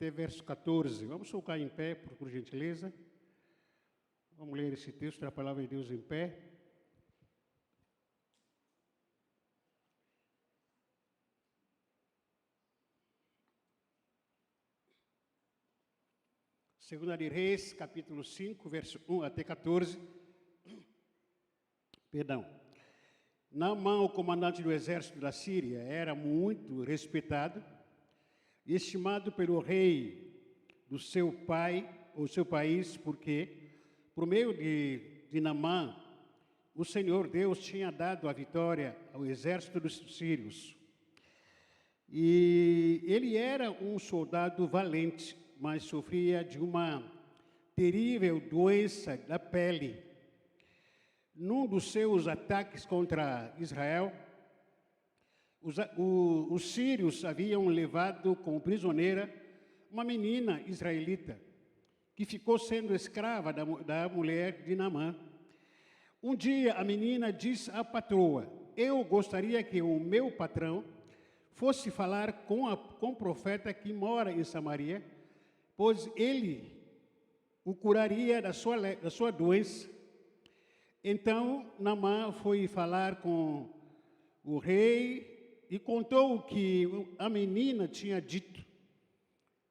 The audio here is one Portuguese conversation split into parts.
até verso 14. Vamos colocar em pé, por gentileza. Vamos ler esse texto da Palavra de Deus em pé. Segunda de Reis, capítulo 5, verso 1 até 14. Perdão. Naamã, o comandante do exército da Síria, era muito respeitado e estimado pelo rei do seu pai, ou seu país, porque, por meio de Naamã, o Senhor Deus tinha dado a vitória ao exército dos sírios. E ele era um soldado valente, mas sofria de uma terrível doença da pele. Num dos seus ataques contra Israel, os sírios haviam levado como prisioneira uma menina israelita, que ficou sendo escrava da mulher de Naamã. Um dia a menina disse à patroa: eu gostaria que o meu patrão fosse falar com o profeta que mora em Samaria, pois ele o curaria da sua doença. Então Naamã foi falar com o rei e contou o que a menina tinha dito.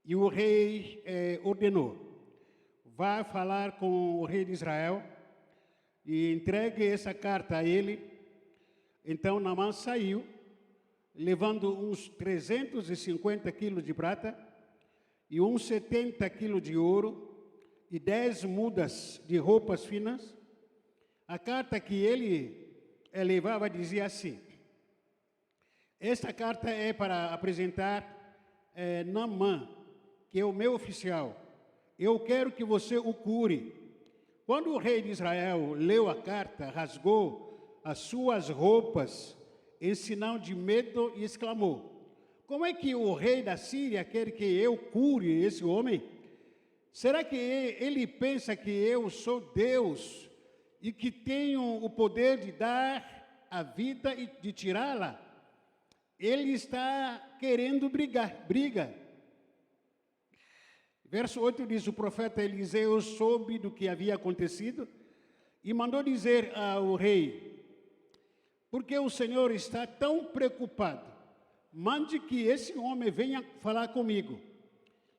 E o rei ordenou: vá falar com o rei de Israel e entregue essa carta a ele. Então Naamã saiu, levando uns 350 quilos de prata e uns 70 quilos de ouro e 10 mudas de roupas finas. A carta que ele levava dizia assim: esta carta é para apresentar Naamã, que é o meu oficial. Eu quero que você o cure. Quando o rei de Israel leu a carta, rasgou as suas roupas em sinal de medo e exclamou: como é que o rei da Síria quer que eu cure esse homem? Será que ele pensa que eu sou Deus e que tenho o poder de dar a vida e de tirá-la? Ele está querendo briga. Verso 8 diz: o profeta Eliseu soube do que havia acontecido e mandou dizer ao rei: porque o Senhor está tão preocupado, mande que esse homem venha falar comigo,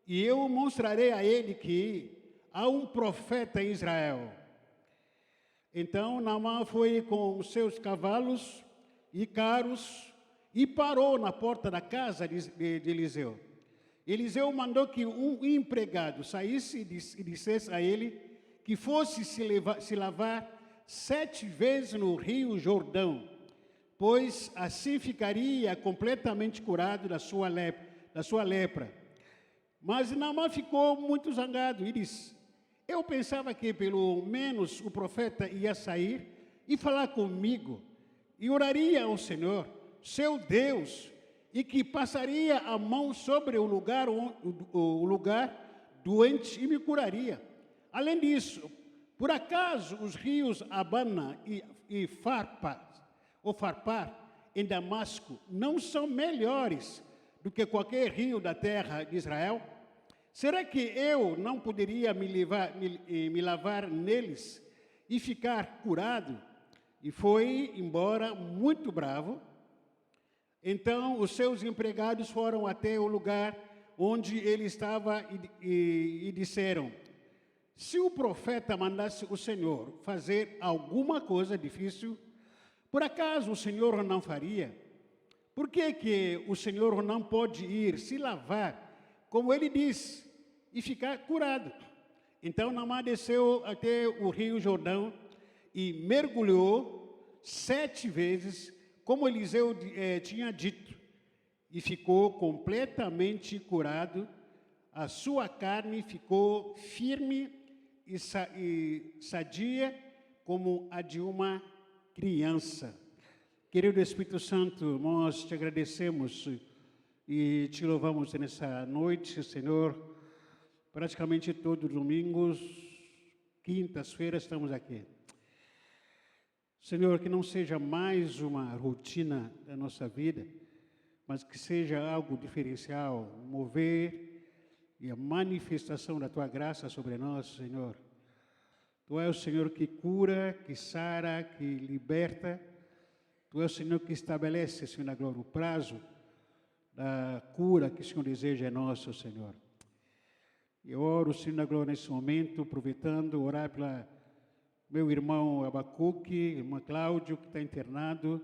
e eu mostrarei a ele que há um profeta em Israel. Então Naamã foi com os seus cavalos e carros e parou na porta da casa de Eliseu. Eliseu mandou que um empregado saísse e dissesse a ele que fosse se lavar 7 vezes no rio Jordão, pois assim ficaria completamente curado da sua lepra. Mas Naamã ficou muito zangado e disse: eu pensava que pelo menos o profeta ia sair e falar comigo e oraria ao Senhor, seu Deus, e que passaria a mão sobre o lugar doente e me curaria. Além disso, por acaso os rios Abana e Farpar em Damasco não são melhores do que qualquer rio da terra de Israel? Será que eu não poderia me lavar neles e ficar curado? E foi embora muito bravo. Então os seus empregados foram até o lugar onde ele estava e disseram: se o profeta mandasse o Senhor fazer alguma coisa difícil, por acaso o Senhor não faria? Por que o Senhor não pode ir se lavar, como ele diz, e ficar curado? Então Naamã desceu até o rio Jordão e mergulhou 7 vezes, como Eliseu tinha dito, e ficou completamente curado. A sua carne ficou firme e sadia como a de uma criança. Querido Espírito Santo, nós te agradecemos e te louvamos nessa noite, Senhor. Praticamente todos os domingos, quintas-feiras estamos aqui. Senhor, que não seja mais uma rotina da nossa vida, mas que seja algo diferencial, mover e a manifestação da Tua graça sobre nós, Senhor. Tu és o Senhor que cura, que sara, que liberta. Tu és o Senhor que estabelece, Senhor da glória, o prazo da cura que o Senhor deseja é nosso, Senhor. Eu oro, Senhor da glória, nesse momento, aproveitando, orar pela meu irmão Abacuque, irmã Cláudio, que está internado,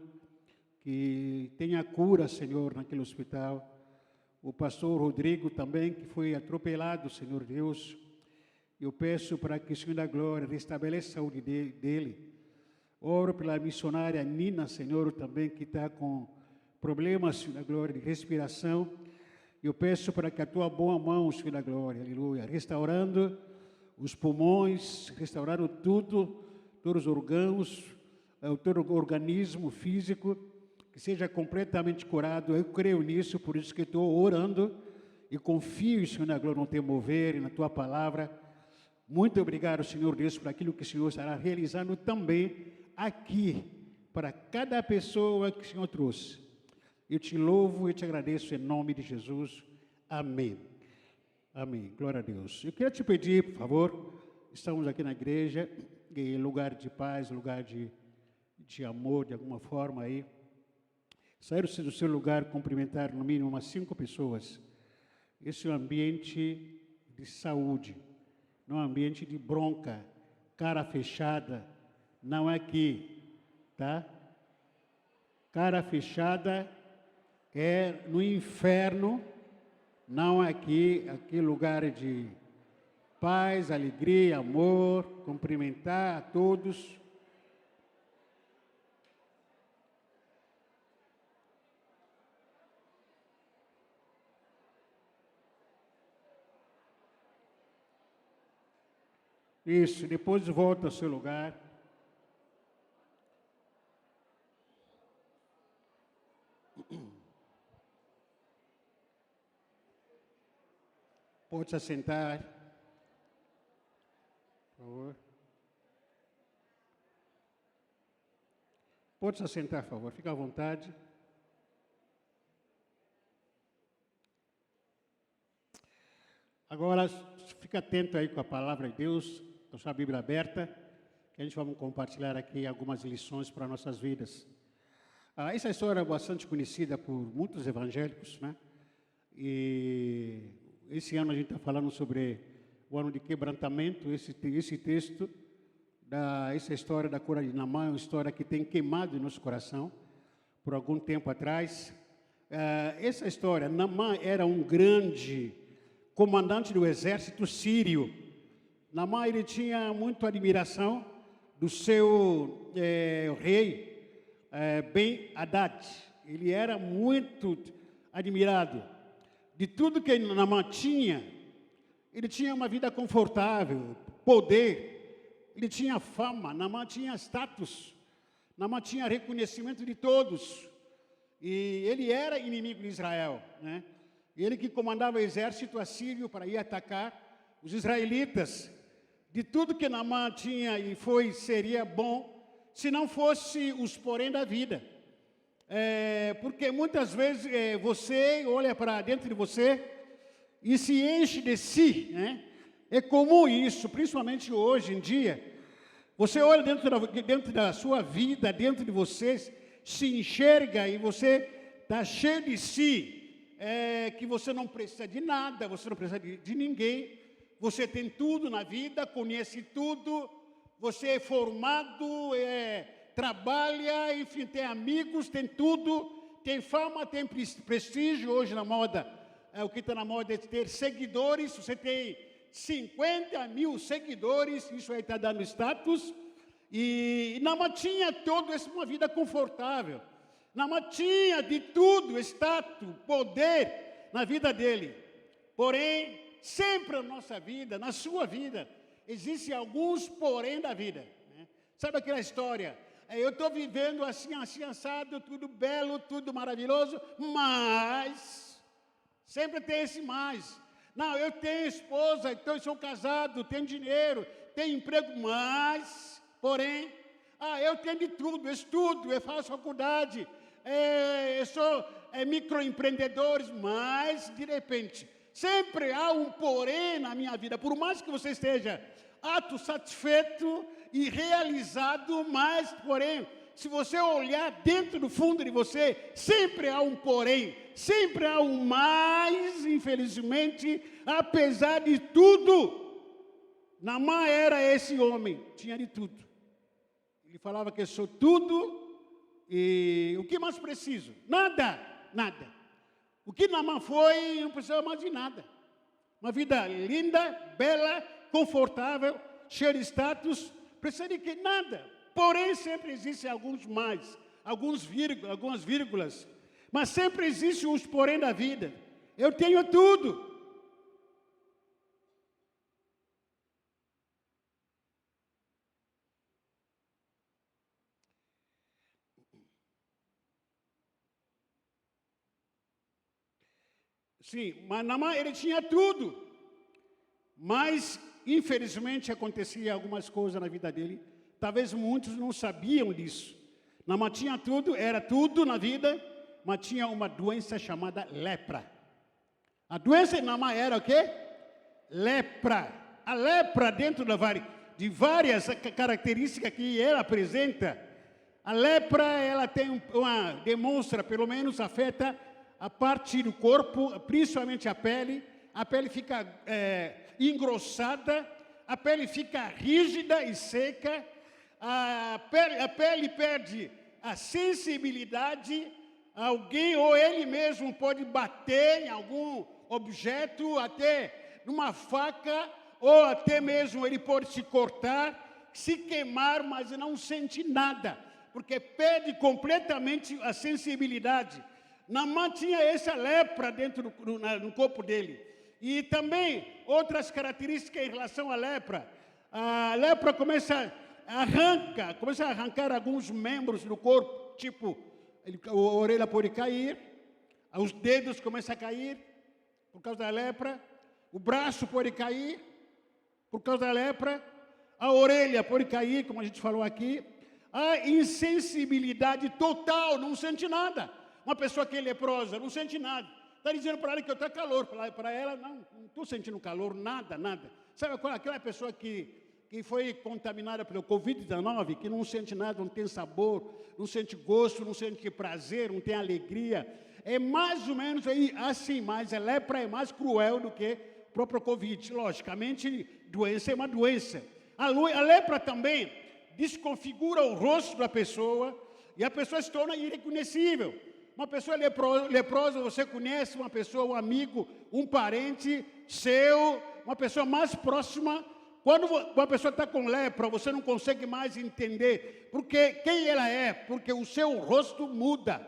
que tenha cura, Senhor, naquele hospital. O pastor Rodrigo também, que foi atropelado, Senhor Deus. Eu peço para que o Senhor da glória restabeleça a saúde dele. Oro pela missionária Nina, Senhor, também, que está com problemas, Senhor da glória, de respiração. Eu peço para que a Tua boa mão, Senhor da glória, aleluia, restaurando os pulmões, restaurando tudo, todos os órgãos, todo o organismo físico, que seja completamente curado. Eu creio nisso, por isso que estou orando e confio, Senhor da glória, no Teu mover e na Tua palavra. Muito obrigado, Senhor Deus, por aquilo que o Senhor estará realizando também aqui, para cada pessoa que o Senhor trouxe. Eu te louvo e te agradeço em nome de Jesus. Amém. Amém. Glória a Deus. Eu queria te pedir, por favor, estamos aqui na igreja, em lugar de paz, lugar de amor, de alguma forma aí. Sair do seu lugar, cumprimentar no mínimo umas 5 pessoas. Esse é um ambiente de saúde, não é um ambiente de bronca, cara fechada, não é aqui, tá? Cara fechada é no inferno, não é aqui, aqui lugar de paz, alegria, amor, cumprimentar a todos. Isso, depois volta ao seu lugar. Pode se assentar, por favor. Pode se assentar, por favor, fica à vontade. Agora, fica atento aí com a palavra de Deus, com a sua Bíblia aberta, que a gente vai compartilhar aqui algumas lições para nossas vidas. Essa história é bastante conhecida por muitos evangélicos, né? E esse ano a gente está falando sobre o ano de quebrantamento. Esse texto, essa história da cura de Naamã, é uma história que tem queimado em nosso coração por algum tempo atrás. Essa história, Naamã era um grande comandante do exército sírio. Naamã, ele tinha muita admiração do seu rei, Ben-Hadad. Ele era muito admirado. De tudo que Naamã tinha, ele tinha uma vida confortável, poder, ele tinha fama, Naamã tinha status, Naamã tinha reconhecimento de todos. E ele era inimigo de Israel, né? Ele que comandava o exército assírio para ir atacar os israelitas. De tudo que Naamã tinha e seria bom, se não fosse os porém da vida. Porque muitas vezes você olha para dentro de você e se enche de si, né? É comum isso, principalmente hoje em dia. Você olha dentro da sua vida, dentro de você, se enxerga e você está cheio de si. Que você não precisa de nada, você não precisa de ninguém, você tem tudo na vida, conhece tudo, você é formado, trabalha, enfim, tem amigos, tem tudo, tem fama, tem prestígio. Hoje na moda, o que está na moda é ter seguidores. Você tem 50 mil seguidores, isso aí está dando status. E Naamã tinha toda uma vida confortável. Naamã tinha de tudo, status, poder na vida dele. Porém, sempre na nossa vida, na sua vida, existem alguns porém da vida, né? Sabe aquela história? Eu estou vivendo assim, assado, tudo belo, tudo maravilhoso, mas sempre tem esse mais. Não, eu tenho esposa, então eu sou casado, tenho dinheiro, tenho emprego, mas, porém, eu tenho de tudo, eu estudo, eu faço faculdade, eu sou microempreendedor, mas, de repente, Sempre há um porém na minha vida. Por mais que você esteja autossatisfeito e realizado, mas, porém, se você olhar dentro do fundo de você, sempre há um porém, sempre há um mais, infelizmente, apesar de tudo. Naamã era esse homem, tinha de tudo. Ele falava que eu sou tudo e o que mais preciso? Nada, nada. O que Naamã foi, não precisava mais de nada. Uma vida linda, bela, confortável, cheia de status, precisa de que nada. Porém, sempre existem alguns mais, algumas vírgulas, mas sempre existem os porém da vida. Eu tenho tudo. Sim, mas Naamã, ele tinha tudo. Mas, infelizmente, acontecia algumas coisas na vida dele. Talvez muitos não sabiam disso. Naamã tinha tudo, era tudo na vida, mas tinha uma doença chamada lepra. A doença de Naamã era o quê? Lepra. A lepra, dentro de várias características que ela apresenta, a lepra, ela demonstra, pelo menos afeta a parte do corpo, principalmente a pele fica engrossada, a pele fica rígida e seca, a pele perde a sensibilidade, alguém ou ele mesmo pode bater em algum objeto, até numa faca, ou até mesmo ele pode se cortar, se queimar, mas não sente nada, porque perde completamente a sensibilidade. Naamã tinha essa lepra dentro no corpo dele. E também outras características em relação à lepra. A lepra começa a arrancar alguns membros do corpo, tipo, a orelha pode cair, os dedos começam a cair por causa da lepra, o braço pode cair por causa da lepra, a orelha pode cair, como a gente falou aqui, a insensibilidade total, não sente nada. Uma pessoa que é leprosa, não sente nada. Está dizendo para ela que está calor. Para ela, não estou sentindo calor, nada, nada. Sabe aquela pessoa que foi contaminada pelo Covid-19, que não sente nada, não tem sabor, não sente gosto, não sente prazer, não tem alegria. É mais ou menos aí, assim, mas a lepra é mais cruel do que o próprio Covid. Logicamente, doença é uma doença. A lepra também desconfigura o rosto da pessoa e a pessoa se torna irreconhecível. Uma pessoa leprosa, você conhece uma pessoa, um amigo, um parente seu, uma pessoa mais próxima. Quando uma pessoa está com lepra, você não consegue mais entender porque quem ela é, porque o seu rosto muda,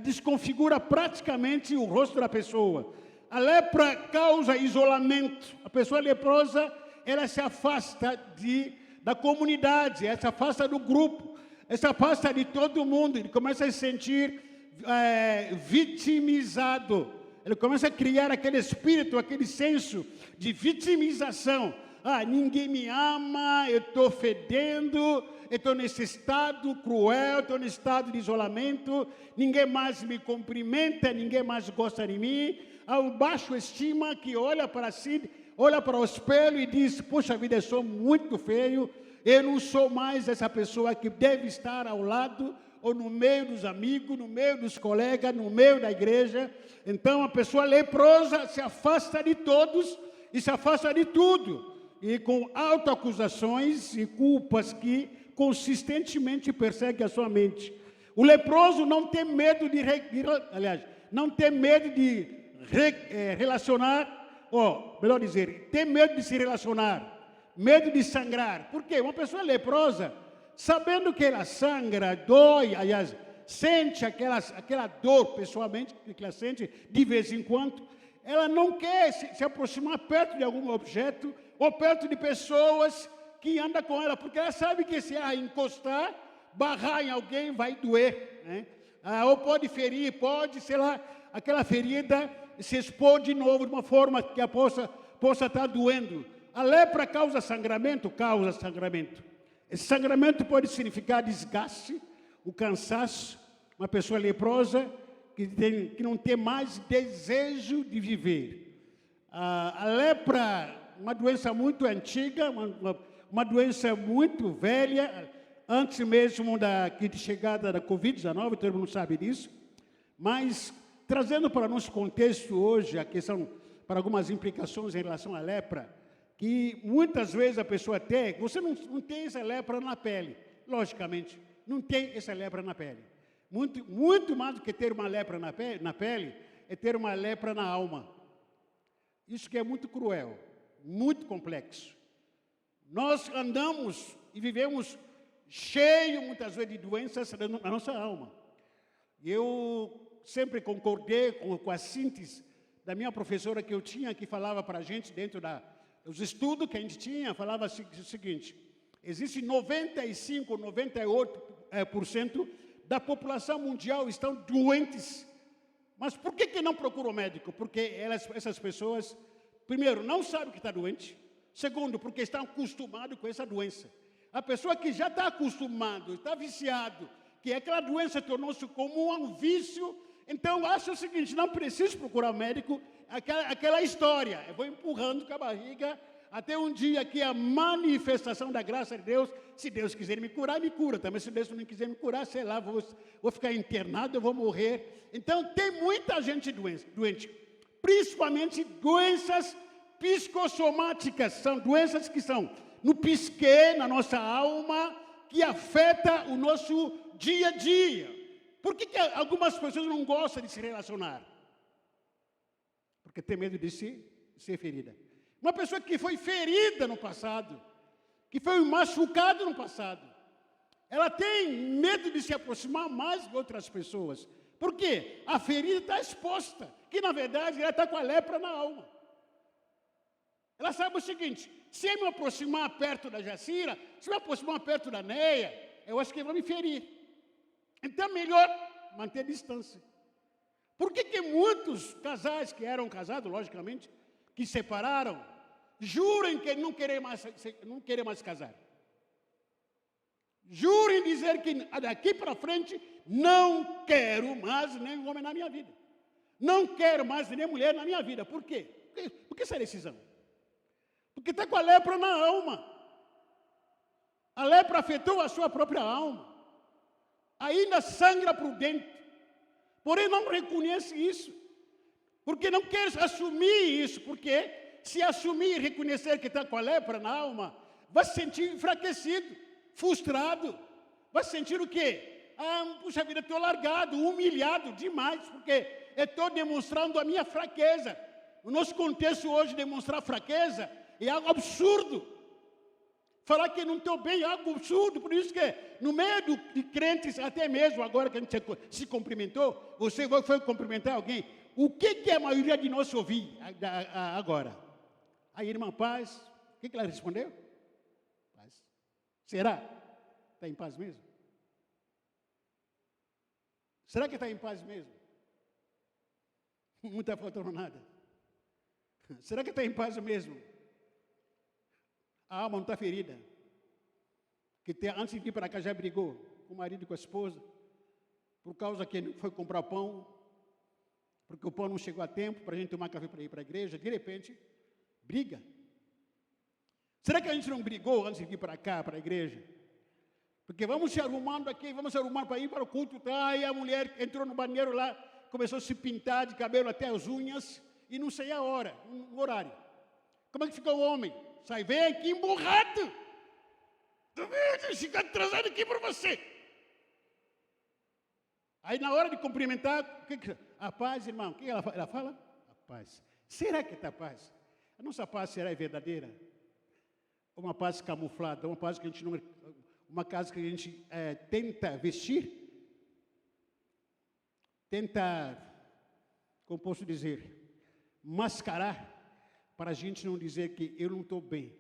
desconfigura praticamente o rosto da pessoa. A lepra causa isolamento. A pessoa leprosa, ela se afasta da comunidade, ela se afasta do grupo, ela se afasta de todo mundo, ele começa a se sentir vitimizado. Ele começa a criar aquele espírito, aquele senso de vitimização. Ninguém me ama, eu estou fedendo, eu estou nesse estado cruel, estou nesse estado de isolamento, ninguém mais me cumprimenta, ninguém mais gosta de mim. Há um baixo estima que olha para si, olha para o espelho e diz: puxa vida, eu sou muito feio, eu não sou mais essa pessoa que deve estar ao lado ou no meio dos amigos, no meio dos colegas, no meio da igreja. Então, a pessoa leprosa se afasta de todos e se afasta de tudo. E com autoacusações e culpas que consistentemente perseguem a sua mente. O leproso não tem medo de relacionar, melhor dizer, tem medo de se relacionar, medo de sangrar. Por quê? Uma pessoa leprosa, sabendo que ela sangra, dói, aliás, sente aquela dor pessoalmente, que ela sente de vez em quando, ela não quer se aproximar perto de algum objeto ou perto de pessoas que andam com ela, porque ela sabe que se ela encostar, barrar em alguém, vai doer, né? Ou pode ferir, sei lá, aquela ferida se expor de novo de uma forma que ela possa estar doendo. A lepra causa sangramento? Causa sangramento. Esse sangramento pode significar desgaste, o cansaço, uma pessoa leprosa que não tem mais desejo de viver. A lepra, uma doença muito antiga, uma doença muito velha, antes mesmo da chegada da Covid-19, todo mundo sabe disso. Mas, trazendo para nosso contexto hoje a questão, para algumas implicações em relação à lepra, que muitas vezes a pessoa tem, você não tem essa lepra na pele, logicamente, não tem essa lepra na pele. Muito mais do que ter uma lepra na pele, é ter uma lepra na alma. Isso que é muito cruel, muito complexo. Nós andamos e vivemos cheio, muitas vezes, de doenças na nossa alma. Eu sempre concordei com a síntese da minha professora que eu tinha, que falava para a gente, dentro dos estudos que a gente tinha, falava o seguinte: existe 95, 98% da população mundial estão doentes. Mas por que não procuram médico? Porque essas pessoas, primeiro, não sabem que está doente. Segundo, porque estão acostumados com essa doença. A pessoa que já está acostumado, está viciado, que aquela doença tornou-se como um vício, então acha o seguinte: não preciso procurar médico, aquela história, eu vou empurrando com a barriga, até um dia que a manifestação da graça de Deus, se Deus quiser me curar, me cura. Também se Deus não quiser me curar, sei lá, vou ficar internado, eu vou morrer. Então tem muita gente doente, principalmente doenças psicossomáticas, são doenças que são no psique, na nossa alma, que afeta o nosso dia a dia. Por que algumas pessoas não gostam de se relacionar? Porque tem medo de ser ferida. Uma pessoa que foi ferida no passado, que foi machucada no passado, ela tem medo de se aproximar mais de outras pessoas. Por quê? A ferida está exposta, que na verdade ela está com a lepra na alma. Ela sabe o seguinte: se eu me aproximar perto da Jacira, se eu me aproximar perto da Neia, eu acho que ele vai me ferir. Então é melhor manter distância. Por que muitos casais que eram casados, logicamente, que separaram, jurem que não querem mais casar? Jurem dizer que daqui para frente não quero mais nem homem na minha vida. Não quero mais nem mulher na minha vida. Por quê? Por que essa decisão? Porque está com a lepra na alma. A lepra afetou a sua própria alma. Ainda sangra por dentro. Porém não reconhece isso. Porque não quer assumir isso. Porque se assumir e reconhecer que está com a lepra na alma, vai se sentir enfraquecido, frustrado. Vai sentir o quê? Puxa vida, estou largado, humilhado demais, porque eu estou demonstrando a minha fraqueza. No nosso contexto hoje, demonstrar fraqueza é algo absurdo. Falar que não estou bem é algo absurdo. Por isso que no meio de crentes, até mesmo agora que a gente se cumprimentou, você foi cumprimentar alguém, o que a maioria de nós ouviu agora? A irmã Paz, o que ela respondeu? Paz. Será? Está em paz mesmo? Será que está em paz mesmo? Não está faltando nada. Será que está em paz mesmo? A alma não está ferida. Que antes de vir para cá já brigou com o marido e com a esposa, por causa que ele foi comprar pão, porque o pão não chegou a tempo para a gente tomar café para ir para a igreja, de repente, briga. Será que a gente não brigou antes de vir para cá, para a igreja? Porque vamos se arrumando aqui, vamos se arrumando para ir para o culto, tá? E a mulher entrou no banheiro lá, começou a se pintar de cabelo até as unhas, e não sei a hora, o horário. Como é que fica o homem? Sai, vem aqui emburrado. Fica atrasado aqui para você. Aí na hora de cumprimentar, a paz, irmão, o que ela fala? A paz. Será que está a paz? A nossa paz será verdadeira? Uma paz camuflada, uma paz que a gente não... Uma casa que a gente tenta vestir, tenta, como posso dizer, mascarar, para a gente não dizer que eu não estou bem.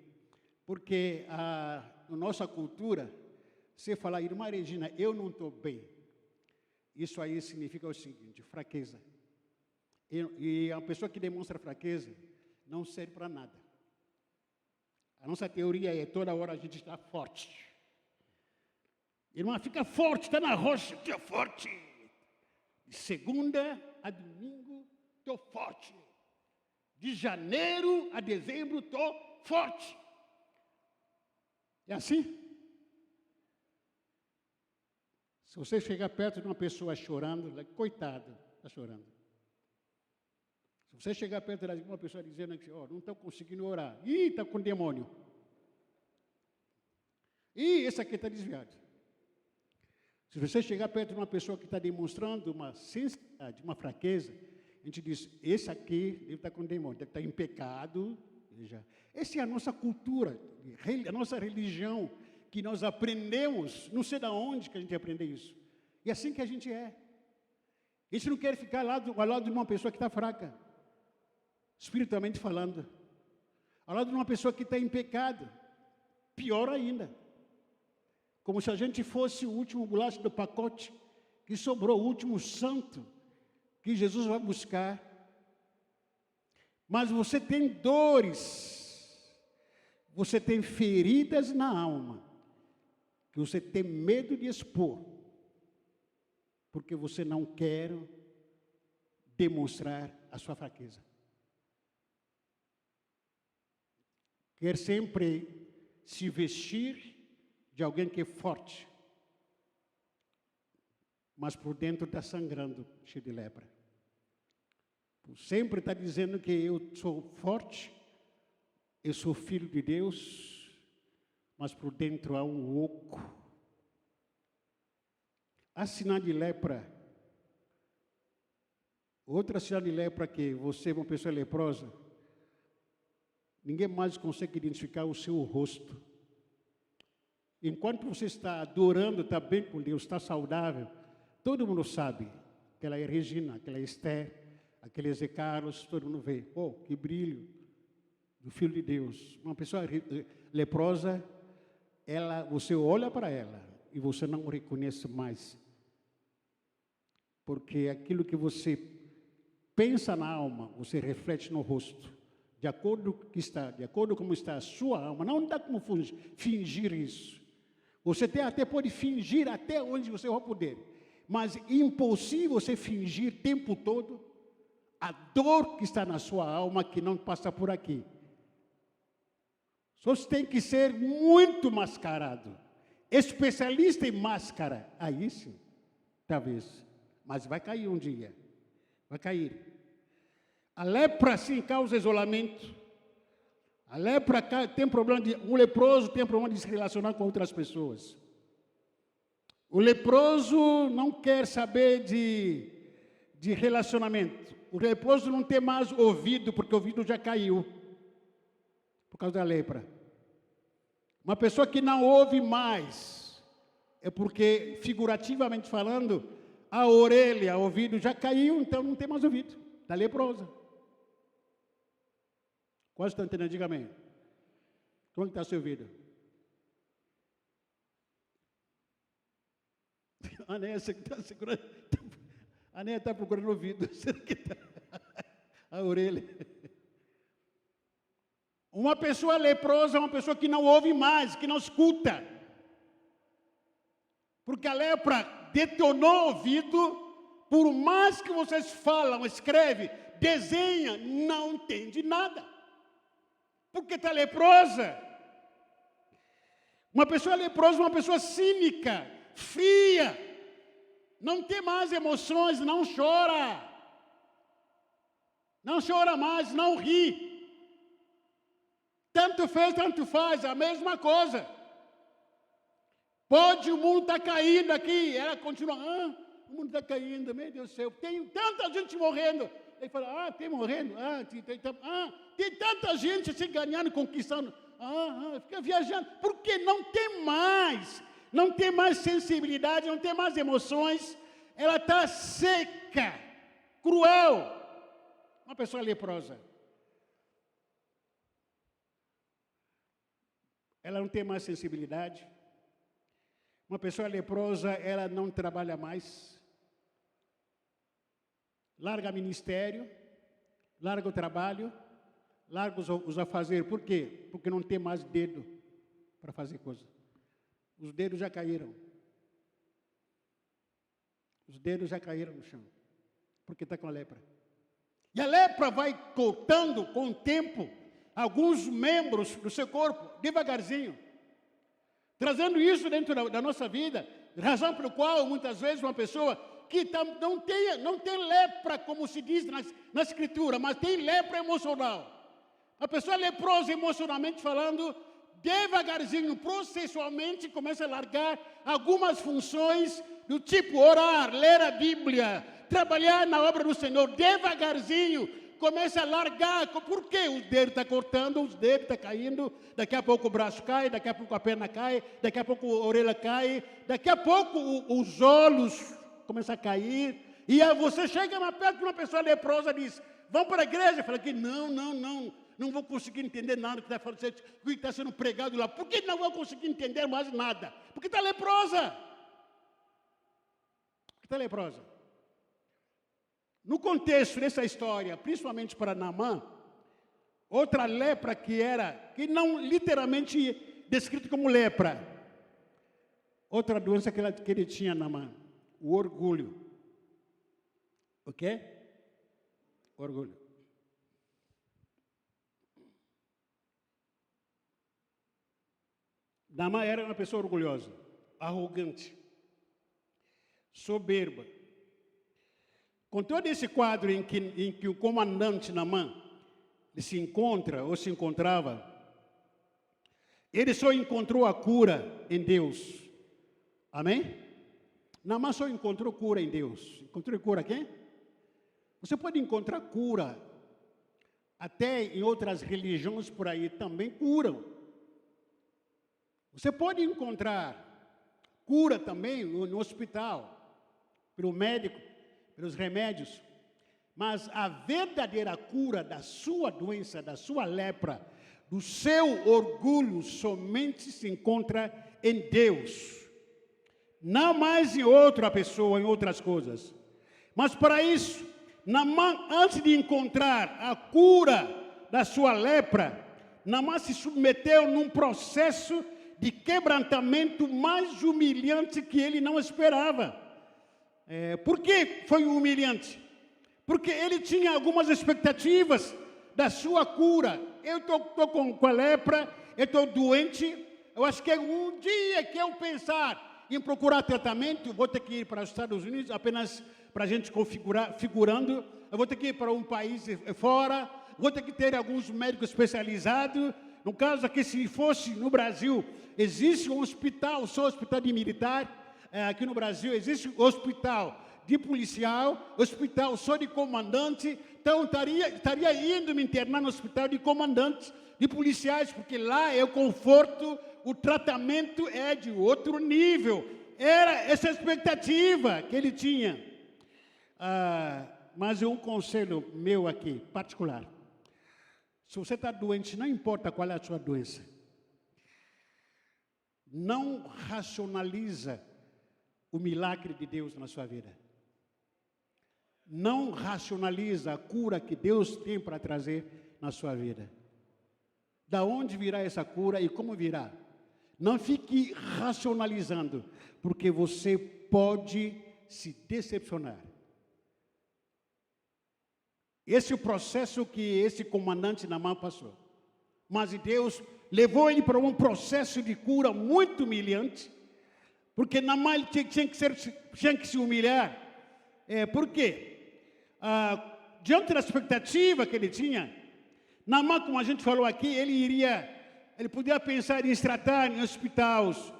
Porque na nossa cultura, você falar, irmã Regina, eu não estou bem, isso aí significa o seguinte: fraqueza. E a pessoa que demonstra fraqueza não serve para nada. A nossa teoria é toda hora a gente está forte. Irmã, fica forte, está na rocha, fica forte. De segunda a domingo, estou forte. De janeiro a dezembro estou forte. É assim? Se você chegar perto de uma pessoa chorando, coitado, está chorando. Se você chegar perto de uma pessoa dizendo que não estou conseguindo orar, está com demônio. Esse aqui está desviado. Se você chegar perto de uma pessoa que está demonstrando uma sensibilidade, uma fraqueza, a gente diz, esse aqui deve estar com demônio, deve estar em pecado. Veja. Essa é a nossa cultura, a nossa religião, que nós aprendemos, não sei de onde que a gente aprendeu isso. E é assim que a gente é. A gente não quer ficar ao lado de uma pessoa que está fraca, espiritualmente falando. Ao lado de uma pessoa que está em pecado, pior ainda. Como se a gente fosse o último bolacha do pacote, que sobrou o último santo, que Jesus vai buscar. Mas você tem dores, você tem feridas na alma, que você tem medo de expor, porque você não quer demonstrar a sua fraqueza. Quer sempre se vestir de alguém que é forte, mas por dentro está sangrando, cheio de lepra. Sempre está dizendo que eu sou forte, eu sou filho de Deus, mas por dentro há um oco. Há sinal de lepra. Outra sinal de lepra que você é uma pessoa leprosa, ninguém mais consegue identificar o seu rosto. Enquanto você está adorando, está bem com Deus, está saudável, todo mundo sabe. Aquela é Regina, aquela é Esther, aquele é Zé Carlos, todo mundo vê. Que brilho do Filho de Deus. Uma pessoa leprosa, você olha para ela e você não reconhece mais. Porque aquilo que você pensa na alma, você reflete no rosto. De acordo com como está a sua alma, não dá como fingir isso. Você até pode fingir até onde você vai poder, mas é impossível você fingir o tempo todo a dor que está na sua alma, que não passa por aqui. Você tem que ser muito mascarado, especialista em máscara. Aí sim, talvez, mas vai cair um dia, vai cair. A lepra sim causa isolamento. A lepra tem problema o leproso tem problema de se relacionar com outras pessoas. O leproso não quer saber de relacionamento. O leproso não tem mais ouvido, porque o ouvido já caiu, por causa da lepra. Uma pessoa que não ouve mais, é porque, figurativamente falando, a orelha, o ouvido já caiu, então não tem mais ouvido. Está leprosa. Quase estão entendendo? Diga amém. Como está seu ouvido? A Néia está segurando. A Néia está procurando o ouvido. A orelha. Uma pessoa leprosa é uma pessoa que não ouve mais, que não escuta. Porque a lepra detonou o ouvido, por mais que vocês falam, escrevem, desenham, não entende nada. Porque está leprosa. Uma pessoa leprosa é uma pessoa cínica, fria, não tem mais emoções, não chora. Não chora mais, não ri. Tanto fez, tanto faz, a mesma coisa. O mundo está caindo aqui, ela continua, o mundo está caindo, meu Deus do céu, tem tanta gente morrendo. Ele fala, tem morrendo, tem tanta gente se ganhando, conquistando, fica viajando, porque não tem mais sensibilidade, não tem mais emoções, ela está seca, cruel, uma pessoa leprosa. Ela não tem mais sensibilidade. Uma pessoa leprosa, ela não trabalha mais. Larga ministério, larga o trabalho, larga os afazeres. Por quê? Porque não tem mais dedo para fazer coisa. Os dedos já caíram. Os dedos já caíram no chão, porque está com a lepra. E a lepra vai cortando com o tempo alguns membros do seu corpo, devagarzinho. Trazendo isso dentro da nossa vida, razão pela qual muitas vezes uma pessoa que não tem lepra, como se diz na escritura, mas tem lepra emocional. A pessoa leprosa emocionalmente falando, devagarzinho, processualmente, começa a largar algumas funções do tipo orar, ler a Bíblia, trabalhar na obra do Senhor, devagarzinho, começa a largar. Por quê? Os dedos estão cortando, os dedos estão caindo, daqui a pouco o braço cai, daqui a pouco a perna cai, daqui a pouco a orelha cai, daqui a pouco os olhos começam a cair, e aí você chega mais perto de uma pessoa leprosa e diz, vamos para a igreja? Fala que não vou conseguir entender nada que está sendo pregado lá. Por que não vou conseguir entender mais nada? Porque está leprosa. Porque está leprosa. No contexto dessa história, principalmente para Naamã, outra lepra que não literalmente descrito como lepra, outra doença que ele tinha, Naamã, o orgulho. O quê? Orgulho. Naamã era uma pessoa orgulhosa, arrogante, soberba. Com todo esse quadro em que o comandante Naamã se encontra ou se encontrava, ele só encontrou a cura em Deus. Amém? Naamã só encontrou cura em Deus. Encontrou cura aqui? Você pode encontrar cura até em outras religiões por aí também curam. Você pode encontrar cura também no hospital, pelo médico, pelos remédios, mas a verdadeira cura da sua doença, da sua lepra, do seu orgulho, somente se encontra em Deus. Não mais em outra pessoa, em outras coisas. Mas para isso, Naamã, antes de encontrar a cura da sua lepra, Naamã se submeteu num processo de quebrantamento mais humilhante que ele não esperava. Por que foi humilhante? Porque ele tinha algumas expectativas da sua cura. Eu estou com a lepra, eu estou doente, eu acho que um dia que eu pensar em procurar tratamento, vou ter que ir para os Estados Unidos, apenas para a gente figurando, eu vou ter que ir para um país fora, vou ter que ter alguns médicos especializados. No caso aqui, se fosse no Brasil, existe um hospital, só hospital de militar. Aqui no Brasil existe um hospital de policial, hospital só de comandante. Então, estaria indo me internar no hospital de comandantes, de policiais, porque lá é o conforto, o tratamento é de outro nível. Era essa expectativa que ele tinha. Mas um conselho meu aqui, particular. Se você está doente, não importa qual é a sua doença. Não racionaliza o milagre de Deus na sua vida. Não racionaliza a cura que Deus tem para trazer na sua vida. Da onde virá essa cura e como virá? Não fique racionalizando, porque você pode se decepcionar. Esse é o processo que esse comandante Naamã passou. Mas Deus levou ele para um processo de cura muito humilhante, porque Naamã tinha que se humilhar. Por quê? Diante da expectativa que ele tinha, Naamã, como a gente falou aqui, ele podia pensar em se tratar em hospitais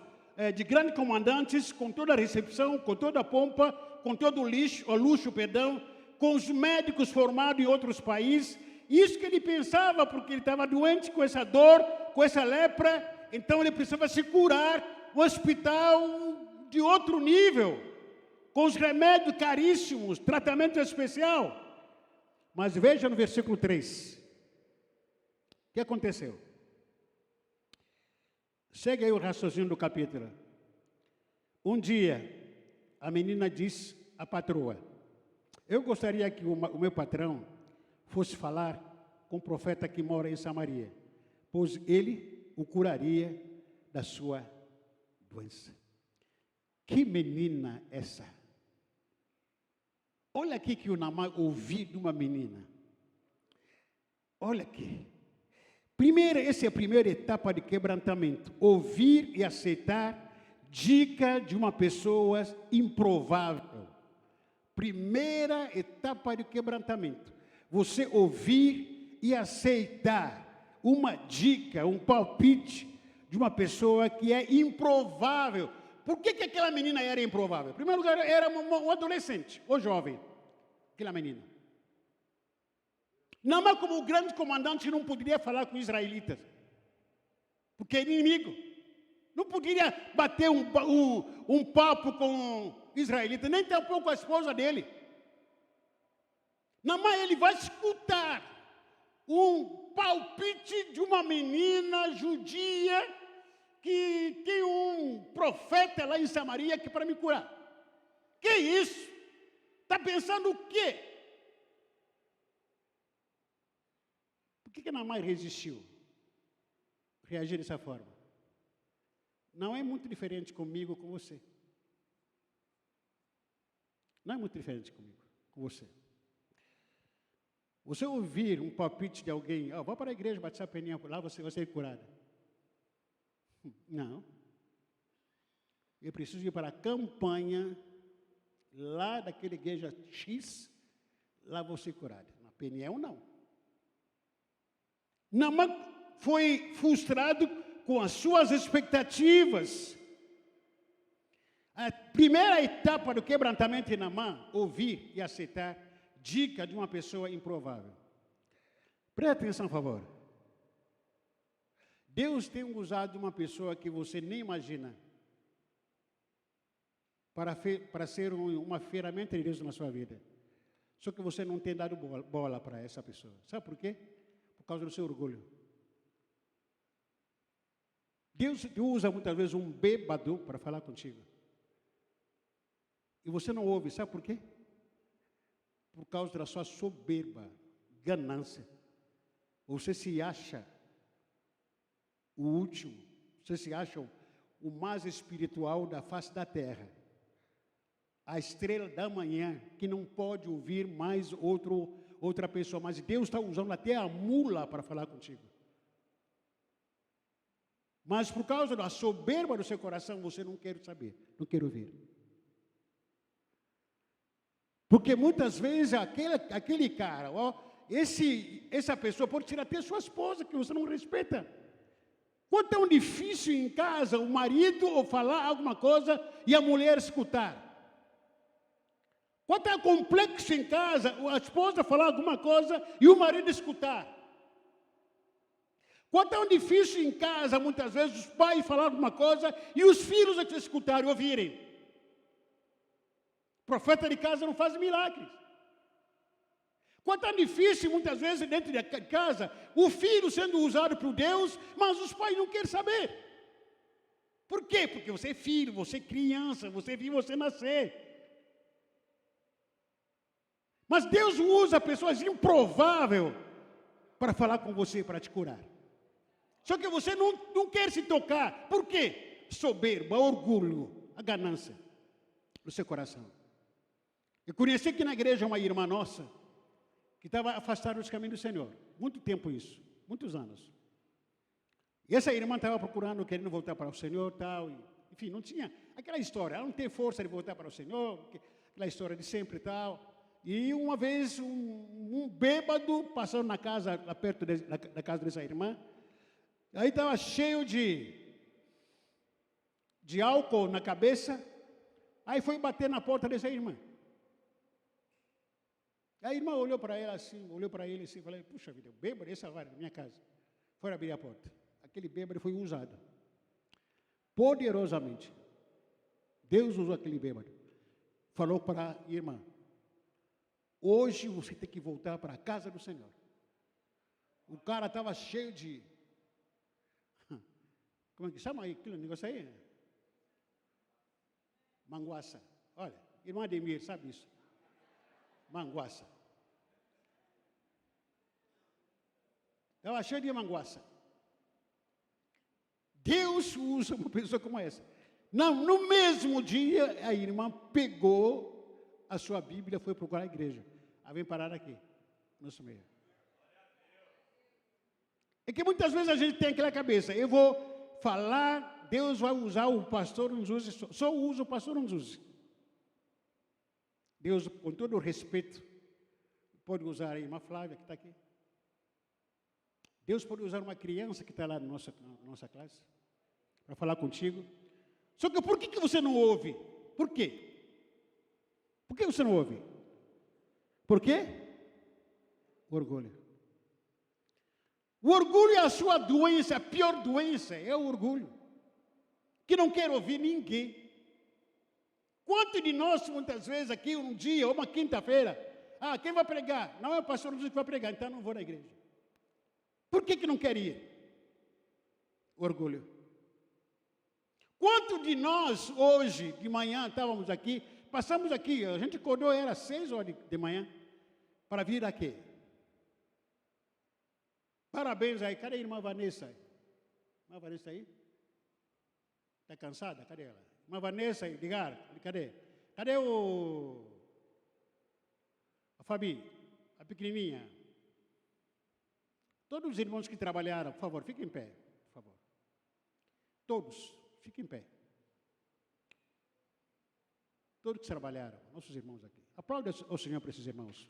de grandes comandantes, com toda a recepção, com toda a pompa, com todo o luxo, com os médicos formados em outros países. Isso que ele pensava, porque ele estava doente com essa dor, com essa lepra, então ele precisava se curar no hospital de outro nível, com os remédios caríssimos, tratamento especial. Mas veja no versículo 3, o que aconteceu? Segue aí o raciocínio do capítulo. Um dia, a menina disse à patroa: eu gostaria que o meu patrão fosse falar com o profeta que mora em Samaria, pois ele o curaria da sua doença. Que menina essa? Olha aqui que o Naamã ouviu de uma menina. Olha aqui. Primeiro, essa é a primeira etapa de quebrantamento. Ouvir e aceitar dica de uma pessoa improvável. Primeira etapa de quebrantamento. Você ouvir e aceitar uma dica, um palpite de uma pessoa que é improvável. Por que aquela menina era improvável? Em primeiro lugar, era um adolescente, ou jovem, aquela menina. Naamã, como o grande comandante, não poderia falar com os israelitas, porque era inimigo. Não poderia bater um papo com israelita, nem tampouco a esposa dele. Naamã, ele vai escutar um palpite de uma menina judia que tem um profeta lá em Samaria que para me curar. Que isso? Está pensando o quê? Por que Naamã resistiu? Reagir dessa forma? Não é muito diferente comigo ou com você. Não é muito diferente comigo, com você. Você ouvir um palpite de alguém, vá para a igreja, batizar a peninha, lá você vai ser curado. Não. Eu preciso ir para a campanha, lá daquela igreja X, lá vou ser curado. Na Peniel, não. Naamã foi frustrado com as suas expectativas. A primeira etapa do quebrantamento de Naamã, ouvir e aceitar dica de uma pessoa improvável. Preste atenção, por favor. Deus tem usado uma pessoa que você nem imagina para ser uma ferramenta de Deus na sua vida. Só que você não tem dado bola para essa pessoa. Sabe por quê? Por causa do seu orgulho. Deus usa muitas vezes um bêbado para falar contigo. E você não ouve, sabe por quê? Por causa da sua soberba, ganância. Você se acha o último, você se acha o mais espiritual da face da terra. A estrela da manhã, que não pode ouvir mais outra pessoa, mas Deus está usando até a mula para falar contigo. Mas por causa da soberba do seu coração, você não quer saber, não quer ouvir. Porque muitas vezes aquele cara, essa pessoa pode ser até sua esposa, que você não respeita. Quanto é tão difícil em casa o marido ou falar alguma coisa e a mulher escutar. Quanto é complexo em casa a esposa falar alguma coisa e o marido escutar. Quanto é tão difícil em casa, muitas vezes, os pais falar alguma coisa e os filhos escutarem, ouvirem. O profeta de casa não faz milagres. Quanto é difícil, muitas vezes, dentro de casa, o filho sendo usado por Deus, mas os pais não querem saber. Por quê? Porque você é filho, você é criança, você viu você nascer. Mas Deus usa pessoas improváveis para falar com você, para te curar. Só que você não quer se tocar. Por quê? Soberba, orgulho, a ganância no seu coração. Eu conheci aqui na igreja uma irmã nossa, que estava afastada dos caminhos do Senhor. Muito tempo isso, muitos anos. E essa irmã estava procurando, querendo voltar para o Senhor, tal, e, enfim, não tinha aquela história, ela não tem força de voltar para o Senhor, aquela história de sempre e tal. E uma vez um bêbado passando na casa, lá perto da casa dessa irmã, aí estava cheio de álcool na cabeça, aí foi bater na porta dessa irmã. A irmã olhou para ele assim, falou, puxa vida, bêbado, essa hora, na minha casa. Foi abrir a porta. Aquele bêbado foi usado. Poderosamente. Deus usou aquele bêbado. Falou para a irmã, hoje você tem que voltar para a casa do Senhor. O cara estava cheio de... Como é que chama aí aquele negócio aí? Manguaça. Olha, irmã Ademir, sabe isso? Manguaça. Estava cheio de manguaça. Deus usa uma pessoa como essa. Não, no mesmo dia, a irmã pegou a sua Bíblia e foi procurar a igreja. Ela vem parar aqui, no nosso meio. É que muitas vezes a gente tem aquela cabeça, eu vou falar, Deus vai usar o pastor Nzuzi, só usa o pastor Nzuzi. Deus, com todo o respeito, pode usar a irmã Flávia, que está aqui. Deus pode usar uma criança que está lá na nossa classe, para falar contigo. Só que por que você não ouve? Por quê? Por que você não ouve? Por quê? Orgulho. O orgulho é a sua doença, a pior doença é o orgulho. Que não quer ouvir ninguém. Quanto de nós, muitas vezes, aqui um dia, ou uma quinta-feira, quem vai pregar? Não é o pastor que vai pregar, então não vou na igreja. Por que não quer ir? Orgulho. Quanto de nós, hoje, de manhã, estávamos aqui, passamos aqui, a gente acordou, era 6 horas de manhã, para vir aqui. Parabéns aí, cadê a irmã Vanessa? Irmã Vanessa aí? Está cansada? Cadê ela? Irmã Vanessa, ligar, cadê? Cadê a Fabi, a pequenininha? Todos os irmãos que trabalharam, por favor, fiquem em pé, por favor. Todos, fiquem em pé. Todos que trabalharam, nossos irmãos aqui. Aplauda ao Senhor para esses irmãos.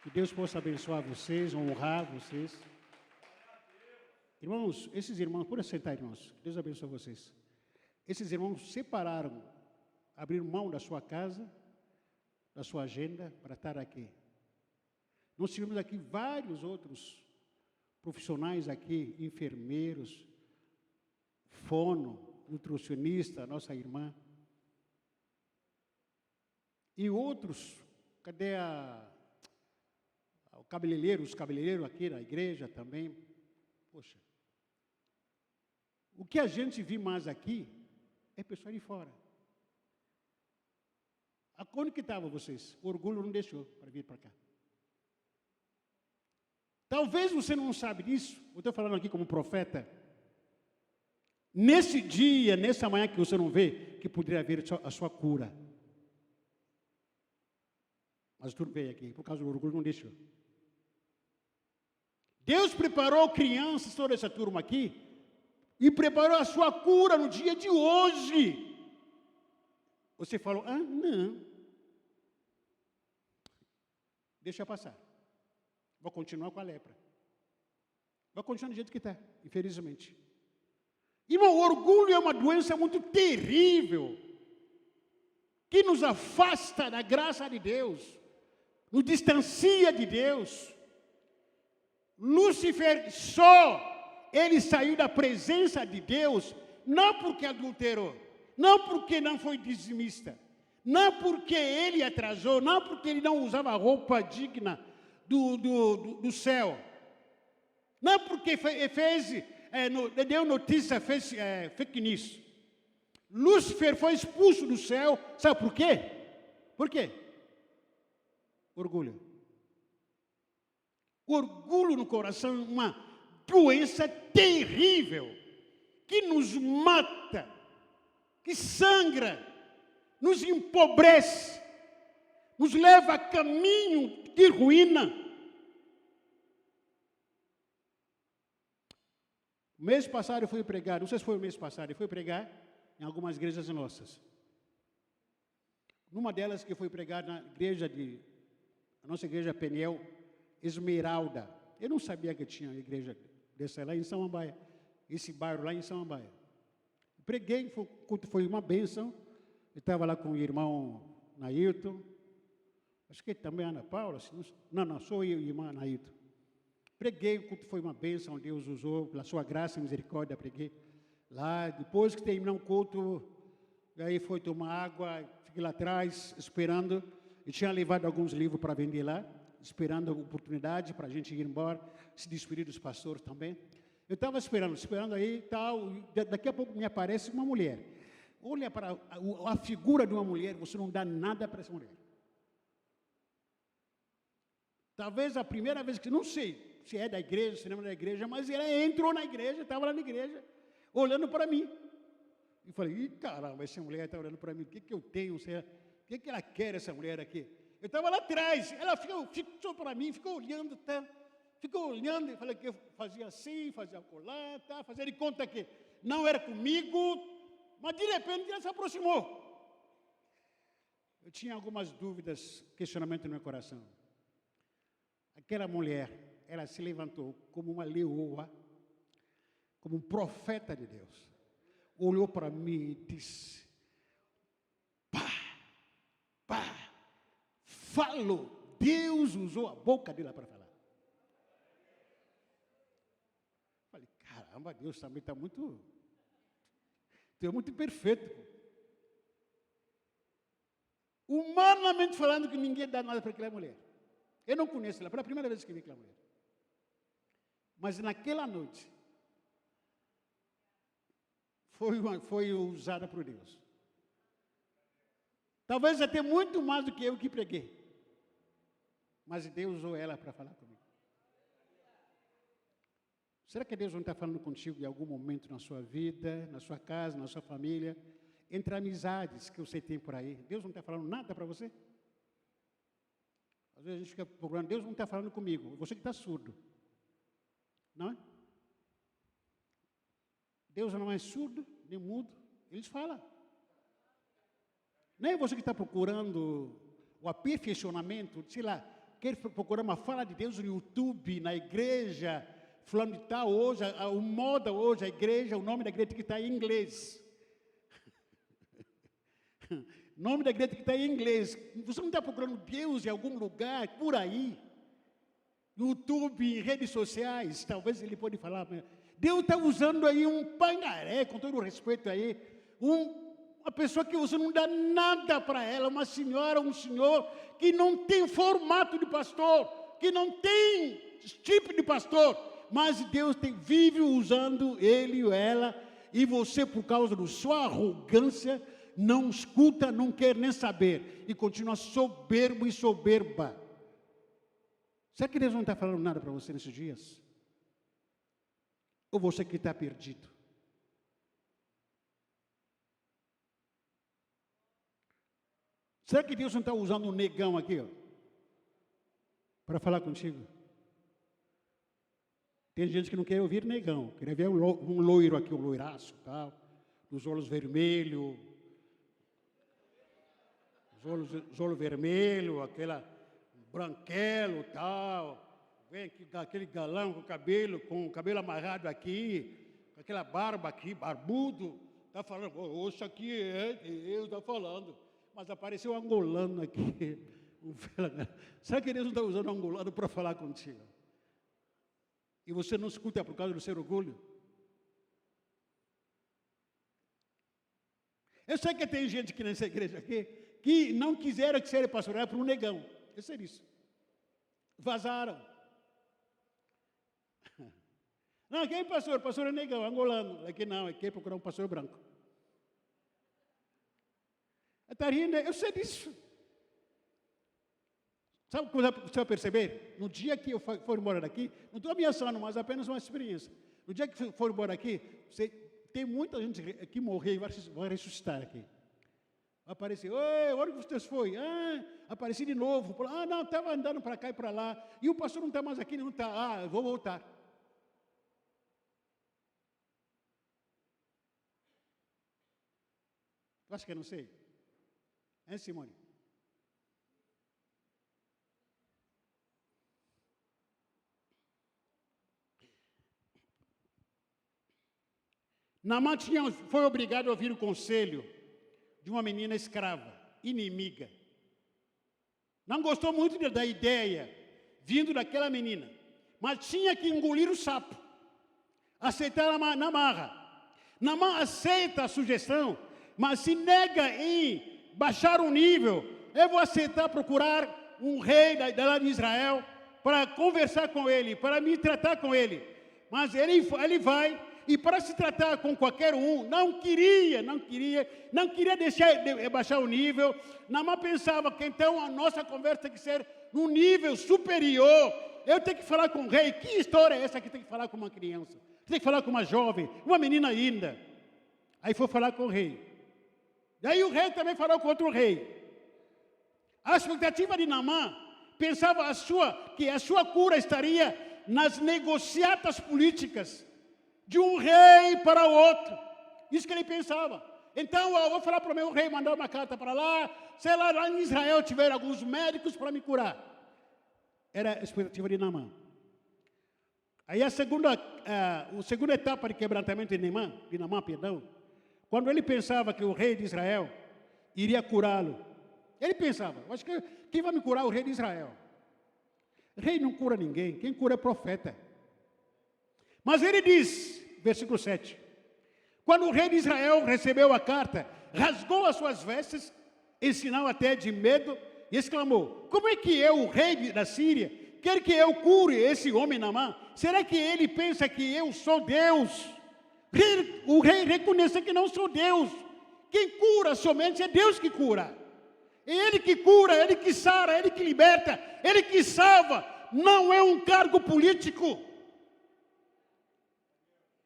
Que Deus possa abençoar vocês, honrar vocês. Irmãos, esses irmãos, pode sentar, irmãos. Que Deus abençoe vocês. Esses irmãos separaram, abriram mão da sua casa, da sua agenda, para estar aqui. Nós tivemos aqui vários outros profissionais aqui, enfermeiros, fono, nutricionista, nossa irmã. E outros, cadê os cabeleireiros aqui na igreja também. Poxa, o que a gente viu mais aqui é pessoal de fora. Onde que estavam vocês? O orgulho não deixou para vir para cá. Talvez você não sabe disso, eu estou falando aqui como profeta. Nesse dia, nessa manhã que você não vê, que poderia haver a sua cura. Mas tudo veio aqui, por causa do orgulho não deixou. Deus preparou crianças, toda essa turma aqui, e preparou a sua cura no dia de hoje. Você falou, não. Deixa passar. Vou continuar com a lepra. Vou continuar do jeito que está, infelizmente. Irmão, o orgulho é uma doença muito terrível, que nos afasta da graça de Deus, nos distancia de Deus. Lúcifer ele saiu da presença de Deus, não porque adulterou, não porque não foi dizimista, não porque ele atrasou, não porque ele não usava roupa digna do céu, não porque deu notícia, fez fake news. Lúcifer foi expulso do céu, sabe por quê? Por quê? Orgulho. Orgulho no coração é uma doença terrível, que nos mata, que sangra, nos empobrece, nos leva a caminho de ruína. Mês passado eu fui pregar, não sei se foi o mês passado, eu fui pregar em algumas igrejas nossas. Numa delas que eu fui pregar na nossa igreja Peniel Esmeralda. Eu não sabia que tinha igreja dessa lá em Samambaia, esse bairro lá em Samambaia. Preguei, foi uma bênção. Eu estava lá com o irmão Nailton, acho que também Ana Paula, não, sou eu e a irmã Nailton. Preguei, foi uma bênção, Deus usou, pela sua graça e misericórdia, preguei lá. Depois que terminou o culto, aí foi tomar água, fiquei lá atrás, esperando. Eu tinha levado alguns livros para vender lá, esperando a oportunidade para a gente ir embora, se despedir dos pastores também. Eu estava esperando aí e tal, daqui a pouco me aparece uma mulher. Olha para a figura de uma mulher, você não dá nada para essa mulher. Talvez a primeira vez que, não sei se é da igreja, se não é da igreja, mas ela entrou na igreja, estava lá na igreja, olhando para mim. E falei, caramba, essa mulher está olhando para mim, o que eu tenho? O que ela quer, essa mulher aqui? Eu estava lá atrás, ela ficou para mim, ficou olhando, tá? Ficou olhando, e falei que eu fazia assim, fazia colar, tá? Fazia de conta que não era comigo, mas de repente ela se aproximou. Eu tinha algumas dúvidas, questionamento no meu coração. Aquela mulher, ela se levantou como uma leoa, como um profeta de Deus. Olhou para mim e disse, pá, falou. Deus usou a boca dela para falar. Falei, caramba, Deus também está muito... Deus é muito perfeito. Humanamente falando, que ninguém dá nada para aquela mulher. Eu não conheço ela, foi a primeira vez que vi aquela mulher. Mas naquela noite, foi usada por Deus. Talvez até muito mais do que eu que preguei. Mas Deus usou ela para falar comigo. Será que Deus não está falando contigo em algum momento na sua vida, na sua casa, na sua família, entre amizades que você tem por aí? Deus não está falando nada para você? Às vezes a gente fica procurando, Deus não está falando comigo, você que está surdo. Não é? Deus não é surdo, nem mudo, Ele fala. Nem você que está procurando o aperfeiçoamento, sei lá, quer procurar uma fala de Deus no YouTube, na igreja, falando de tal, hoje, o moda hoje, a igreja, o nome da igreja tem que estar em inglês. O nome da igreja tem que estar em inglês. Você não está procurando Deus em algum lugar, por aí, no YouTube, em redes sociais, talvez Ele pode falar. Deus está usando aí um pangaré, com todo o respeito aí, uma pessoa que você não dá nada para ela, uma senhora, um senhor, que não tem formato de pastor, que não tem tipo de pastor, mas Deus vive usando ele ou ela, e você, por causa da sua arrogância, não escuta, não quer nem saber, e continua soberbo e soberba. Será que Deus não está falando nada para você nesses dias? Ou você que está perdido? Será que Deus não está usando um negão aqui, ó, para falar contigo? Tem gente que não quer ouvir negão, quer ver um loiro aqui, um loiraço, tal, os olhos vermelhos, os olhos vermelhos, aquela branquelo, tal, vem aqui, aquele galão com o cabelo amarrado aqui, com aquela barba aqui, barbudo, está falando, oh, isso aqui é Deus, está falando. Mas apareceu um angolano aqui. Será que Deus não está usando um angolano para falar contigo? E você não escuta por causa do seu orgulho? Eu sei que tem gente aqui nessa igreja aqui que não quiseram que seja pastoreado por um negão. Eu sei disso. Vazaram. Não, quem é pastor? Pastor é negão, angolano. Aqui não, aqui é procurar um pastor branco. Está rindo? Eu sei disso. Sabe o que você vai perceber? No dia que eu for embora daqui, não estou ameaçando, mas apenas uma experiência. No dia que for embora daqui, tem muita gente que morreu e vai ressuscitar aqui. Vai aparecer, oi, onde você foi? Ah, apareci de novo. Ah, não, estava andando para cá e para lá. E o pastor não está mais aqui, não está. Ah, eu vou voltar. Tu acha que eu não sei? Hein, Simone? Naamã foi obrigado a ouvir o conselho de uma menina escrava, inimiga. Não gostou muito da ideia vindo daquela menina, mas tinha que engolir o sapo, aceitar na marra. Naamã aceita a sugestão, mas se nega em baixar o nível. Eu vou aceitar procurar um rei da de Israel para conversar com ele, para me tratar com ele. Mas ele vai, e para se tratar com qualquer um, não queria deixar baixar o nível. Naamã pensava que então a nossa conversa tem que ser num nível superior. Eu tenho que falar com o rei. Que história é essa que tem que falar com uma criança? Tem que falar com uma jovem, uma menina ainda. Aí foi falar com o rei. Daí o rei também falou com outro rei. expectativa de Naamã pensava que a sua cura estaria nas negociatas políticas de um rei para o outro. Isso que ele pensava. Então, eu vou falar para o meu rei mandar uma carta para lá, sei lá em Israel tiver alguns médicos para me curar. Era a expectativa de Naamã. Aí a segunda etapa de quebrantamento de Naamã, quando ele pensava que o rei de Israel iria curá-lo. Ele pensava, acho que quem vai me curar é o rei de Israel. O rei não cura ninguém, quem cura é profeta. Mas ele diz, versículo 7, quando o rei de Israel recebeu a carta, rasgou as suas vestes, em sinal até de medo, e exclamou, como é que eu, o rei da Síria, quer que eu cure esse homem Naamã? Será que ele pensa que eu sou Deus? O rei reconhece que não sou Deus. Quem cura somente é Deus que cura. É Ele que cura, Ele que sara, Ele que liberta, Ele que salva. Não é um cargo político.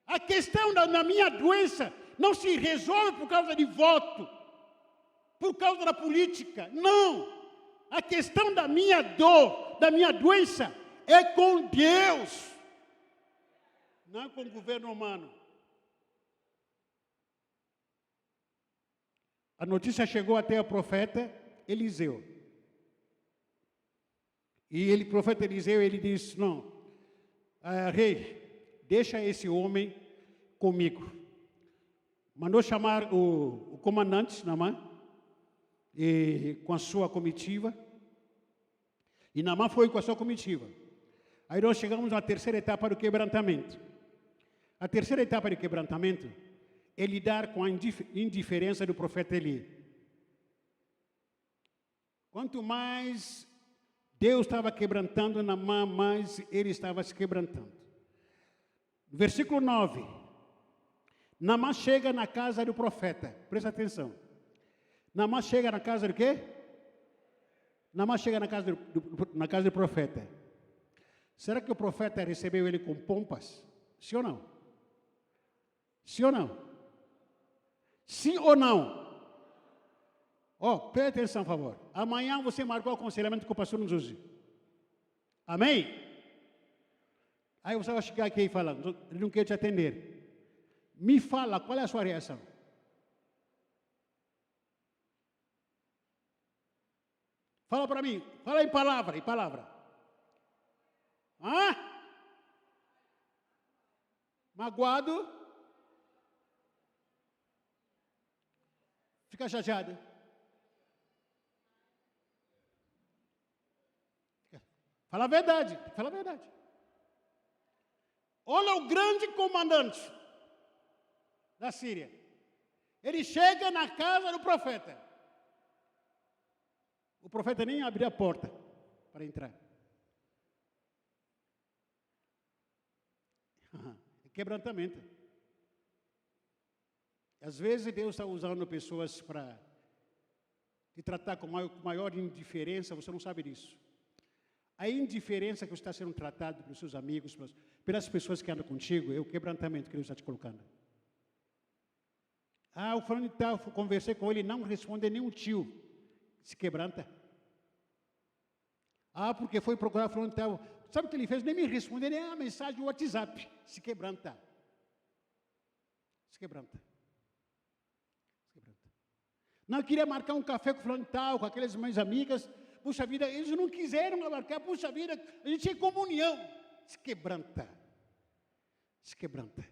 A questão da minha doença não se resolve por causa de voto, por causa da política. Não. A questão da minha dor, da minha doença, é com Deus, não é com o governo humano. A notícia chegou até o profeta Eliseu. E o profeta Eliseu, ele disse, não, rei, deixa esse homem comigo. Mandou chamar o comandante Naamã, com a sua comitiva. E Naamã foi com a sua comitiva. Aí nós chegamos na terceira etapa do quebrantamento. A terceira etapa do quebrantamento é lidar com a indiferença do profeta Eli. Quanto mais Deus estava quebrantando Naamã, mais ele estava se quebrantando. Versículo 9. Naamã chega na casa do profeta. Presta atenção. Naamã chega na casa do quê? Naamã chega na casa do profeta. Será que o profeta recebeu ele com pompas? Sim ou não? Sim ou não? Sim ou não? Preste atenção, por favor. Amanhã você marcou o aconselhamento com o pastor Nzuzi. Amém? Aí você vai chegar aqui e falar, ele não quer te atender. Me fala, qual é a sua reação? Fala para mim, fala em palavra. Magoado? Fica chateado? Fala a verdade, fala a verdade. Olha o grande comandante da Síria. Ele chega na casa do profeta. O profeta nem abriu a porta para entrar. É quebrantamento. Às vezes Deus está usando pessoas para te tratar com maior indiferença, você não sabe disso. A indiferença que você está sendo tratado pelos seus amigos, pelas pessoas que andam contigo, é o quebrantamento que Deus está te colocando. O fulano de tal, conversei com ele, não responde nem um tio. Se quebranta. Porque foi procurar fulano de tal. Sabe o que ele fez? Nem me respondeu, nem a mensagem do WhatsApp. Se quebranta. Se quebranta. Se quebranta. Não, eu queria marcar um café com fulano de tal, com aquelas minhas amigas. Puxa vida, eles não quiseram marcar. Puxa vida, a gente tem comunhão. Se quebranta. Se quebranta.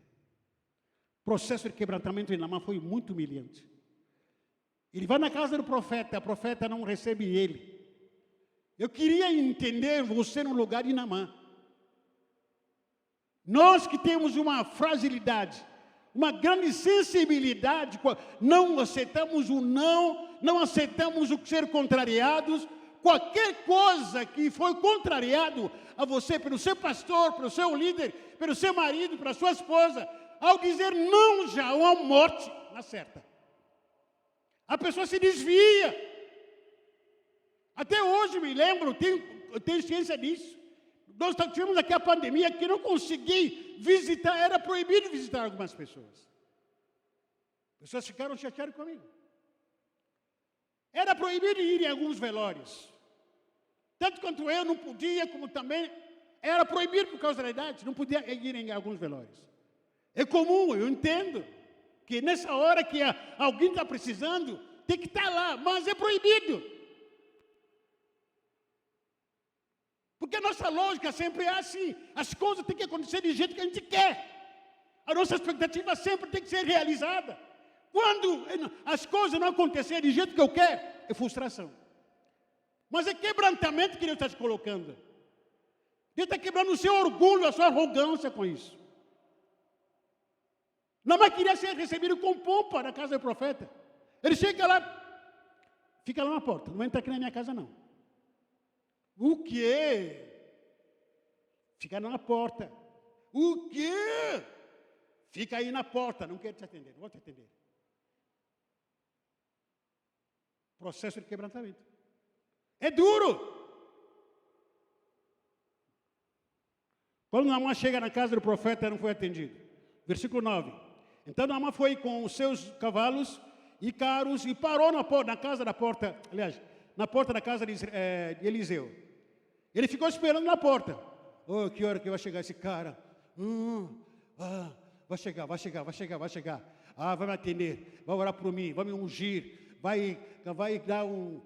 O processo de quebrantamento de Naamã foi muito humilhante. Ele vai na casa do profeta, a profeta não recebe ele. Eu queria entender você no lugar de Naamã. Nós que temos uma fragilidade, uma grande sensibilidade, não aceitamos o não aceitamos o ser contrariados. Qualquer coisa que foi contrariado a você, pelo seu pastor, pelo seu líder, pelo seu marido, pela sua esposa, ao dizer não já há uma morte na certa. A pessoa se desvia. Até hoje me lembro, eu tenho ciência disso. Nós tivemos aqui a pandemia que não consegui visitar, era proibido visitar algumas pessoas. Pessoas ficaram chateadas comigo. Era proibido ir em alguns velórios. Tanto quanto eu não podia, como também era proibido por causa da idade, não podia ir em alguns velórios. É comum, eu entendo, que nessa hora que alguém está precisando, tem que estar lá, mas é proibido. Porque a nossa lógica sempre é assim, as coisas têm que acontecer do jeito que a gente quer. A nossa expectativa sempre tem que ser realizada. Quando as coisas não acontecerem do jeito que eu quero, é frustração. Mas é quebrantamento que Deus está te colocando. Deus está quebrando o seu orgulho, a sua arrogância com isso. Naamã queria ser recebido com pompa na casa do profeta. Ele chega lá, fica lá na porta, não entra aqui na minha casa não. O quê? Fica na porta. O quê? Fica aí na porta, não quero te atender, não vou te atender. Processo de quebrantamento. É duro. Quando Naamã chega na casa do profeta, não foi atendido. Versículo 9. Então Naamã foi com os seus cavalos e carros e parou na casa da porta, aliás, na porta da casa de Eliseu. Ele ficou esperando na porta. Oh, que hora que vai chegar esse cara? Vai chegar. Ah, vai me atender, vai orar por mim, vai me ungir, vai dar um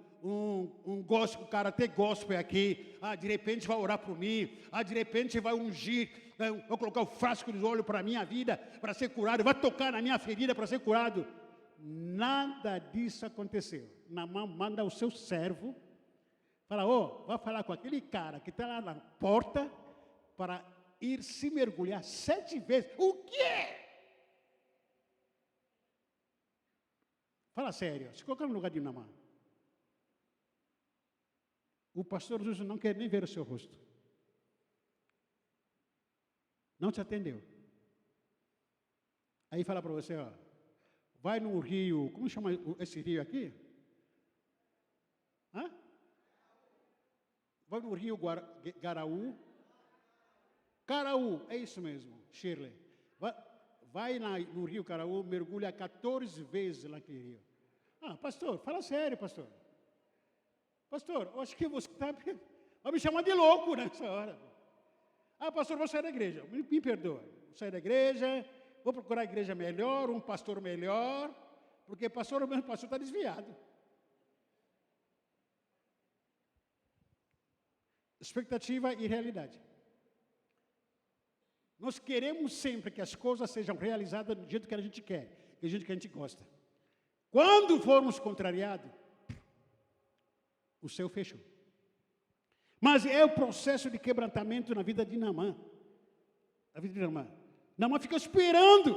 gospel, cara, até gospel aqui. Ah, de repente vai orar por mim. Ah, de repente vai ungir, vai colocar o frasco de óleo para a minha vida, para ser curado, vai tocar na minha ferida para ser curado. Nada disso aconteceu. Naamã manda o seu servo, fala, vai falar com aquele cara que está lá na porta para ir se mergulhar 7 vezes. O quê? Fala sério, se colocar no lugar de Naamã. O pastor Jesus não quer nem ver o seu rosto. Não te atendeu. Aí fala para você, vai no rio, como chama esse rio aqui? Vai no rio Garaú. Caraú, é isso mesmo, Shirley. Vai no rio Caraú, mergulha 14 vezes naquele rio. Pastor, fala sério, pastor. Pastor, eu acho que você vai me chamar de louco nessa hora. Pastor, vou sair da igreja. Me perdoa. Vou sair da igreja, vou procurar a igreja melhor, um pastor melhor, porque o meu pastor está desviado. Expectativa e realidade. Nós queremos sempre que as coisas sejam realizadas do jeito que a gente quer, do jeito que a gente gosta. Quando formos contrariados, o céu fechou. Mas é o processo de quebrantamento na vida de Naamã. Naamã fica esperando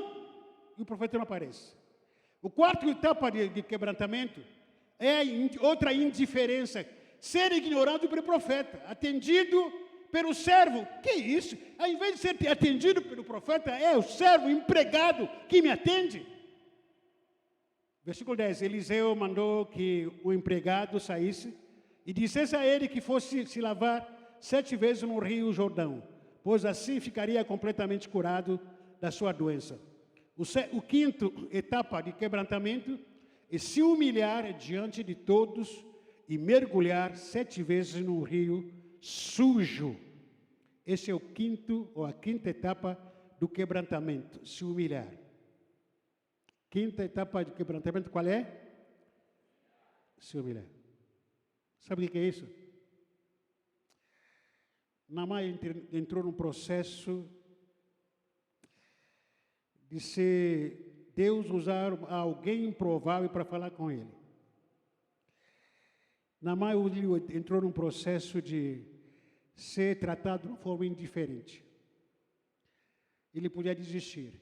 e o profeta não aparece. O quarto etapa de quebrantamento é outra indiferença. Ser ignorado pelo profeta, atendido pelo servo. Que isso? Ao invés de ser atendido pelo profeta, é o servo empregado que me atende. Versículo 10. Eliseu mandou que o empregado saísse e dissesse a ele que fosse se lavar 7 vezes no rio Jordão, pois assim ficaria completamente curado da sua doença. O quinto etapa de quebrantamento é se humilhar diante de todos e mergulhar 7 vezes no rio sujo. Esse é o quinto, ou a quinta etapa do quebrantamento, se humilhar. Quinta etapa de quebrantamento, qual é? Se humilhar. Sabe o que é isso? Naamã entrou num processo de ser Deus usar alguém improvável para falar com ele. Naamã entrou num processo de ser tratado de uma forma indiferente. Ele podia desistir.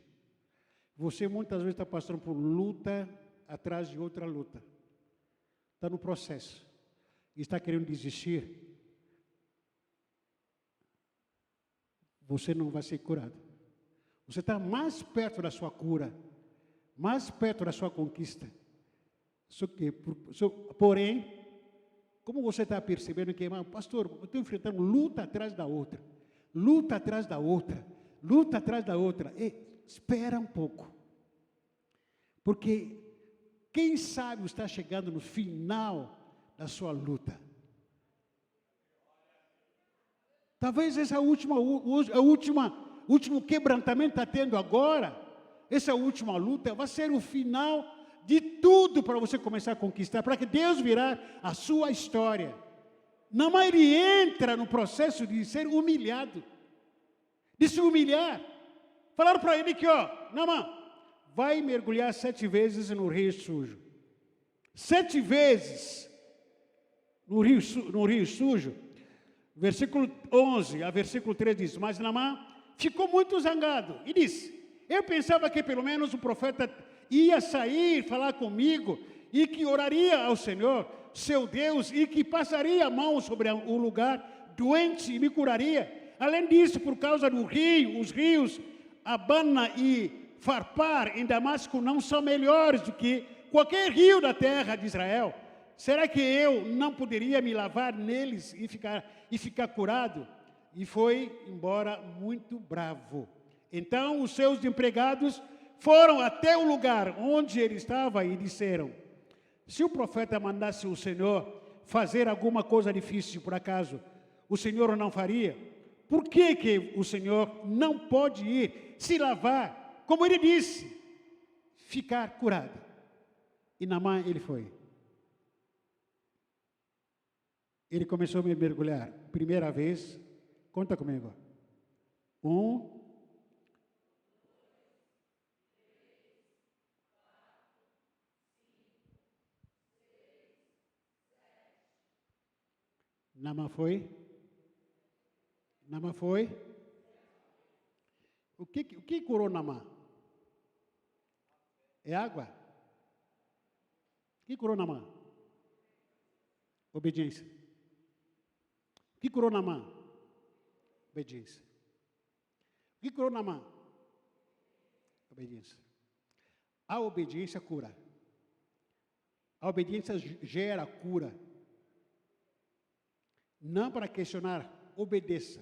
Você muitas vezes está passando por luta atrás de outra luta. Está no processo. E está querendo desistir. Você não vai ser curado. Você está mais perto da sua cura. Mais perto da sua conquista. Porém, como você está percebendo que, pastor, eu estou enfrentando luta atrás da outra. Luta atrás da outra. Luta atrás da outra. Espera um pouco. Porque Quem sabe está chegando no final da sua luta. Talvez essa último quebrantamento está tendo agora, essa última luta vai ser o final de tudo para você começar a conquistar, para que Deus virá a sua história. Naamã, ele entra no processo de ser humilhado, de se humilhar. Falaram para ele que, Naamã, vai mergulhar 7 vezes no rio sujo. 7 vezes no rio sujo. Versículo 11 a versículo 13 diz, mas Naamã ficou muito zangado e disse, eu pensava que pelo menos o profeta ia sair, falar comigo, e que oraria ao Senhor, seu Deus, e que passaria a mão sobre o lugar doente e me curaria. Além disso, por causa do rio, os rios Abana e Farpar em Damasco não são melhores do que qualquer rio da terra de Israel. Será que eu não poderia me lavar neles e ficar curado? E foi embora muito bravo. Então os seus empregados foram até o lugar onde ele estava e disseram, se o profeta mandasse o Senhor fazer alguma coisa difícil, por acaso, o Senhor não faria? Por que o Senhor não pode ir se lavar, como ele disse, ficar curado? E Naamã, ele foi. Ele começou a me mergulhar. Primeira vez, conta comigo. 1, Naamã foi? Naamã foi? O que curou Naamã? É água? O que curou Naamã? Obediência. O que curou Naamã? Obediência. O que curou Naamã? Obediência. A obediência cura. A obediência gera cura. Não para questionar, obedeça.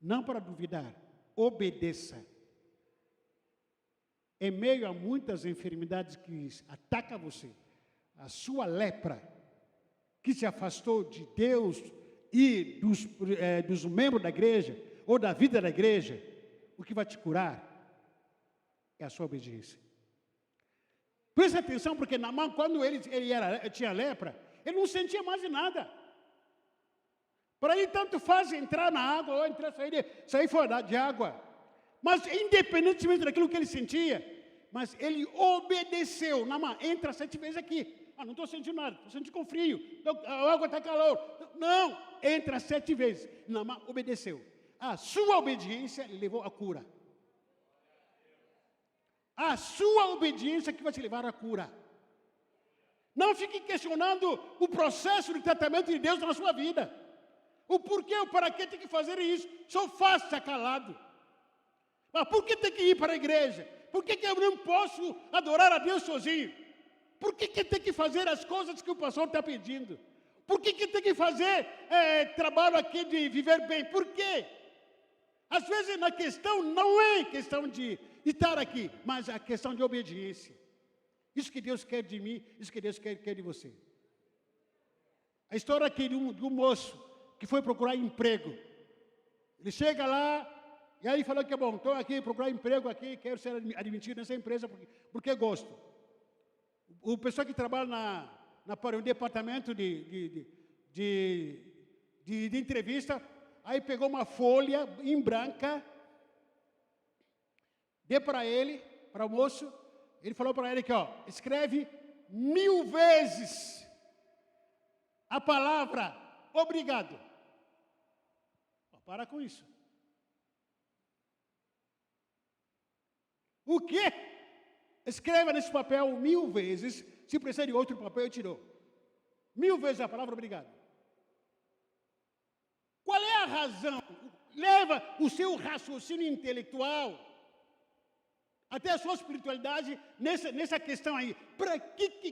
Não para duvidar, obedeça. Em meio a muitas enfermidades que atacam você, a sua lepra, que se afastou de Deus e dos membros da igreja, ou da vida da igreja, o que vai te curar é a sua obediência. Preste atenção, porque Naamã, quando ele tinha lepra, ele não sentia mais nada. Para ele tanto faz entrar na água ou sair fora de água. Mas independentemente daquilo que ele sentia, mas ele obedeceu. Naamã, entra 7 vezes aqui. Não estou sentindo nada, estou sentindo com frio, a água está calor. Não, entra 7 vezes. Naamã obedeceu. A sua obediência levou à cura. A sua obediência que vai te levar à cura. Não fique questionando o processo de tratamento de Deus na sua vida. O porquê, o para que tem que fazer isso? Só faça calado. Mas por que tem que ir para a igreja? Por que eu não posso adorar a Deus sozinho? Por que tem que fazer as coisas que o pastor está pedindo? Por que tem que fazer trabalho aqui de viver bem? Por quê? Às vezes a questão não é questão de estar aqui, mas a questão de obediência. Isso que Deus quer de mim, isso que Deus quer de você. A história aqui de um moço que foi procurar emprego. Ele chega lá, e aí falou que, bom, estou aqui procurar emprego aqui, quero ser admitido nessa empresa porque gosto. O pessoal que trabalha para um departamento de entrevista, aí pegou uma folha em branca, deu para ele, para o moço, ele falou para ele que, escreve 1000 vezes a palavra obrigado. Para com isso. O quê? Escreva nesse papel 1000 vezes. Se precisar de outro papel, eu tirou. 1000 vezes a palavra obrigado. Qual é a razão? Leva o seu raciocínio intelectual até a sua espiritualidade nessa questão aí.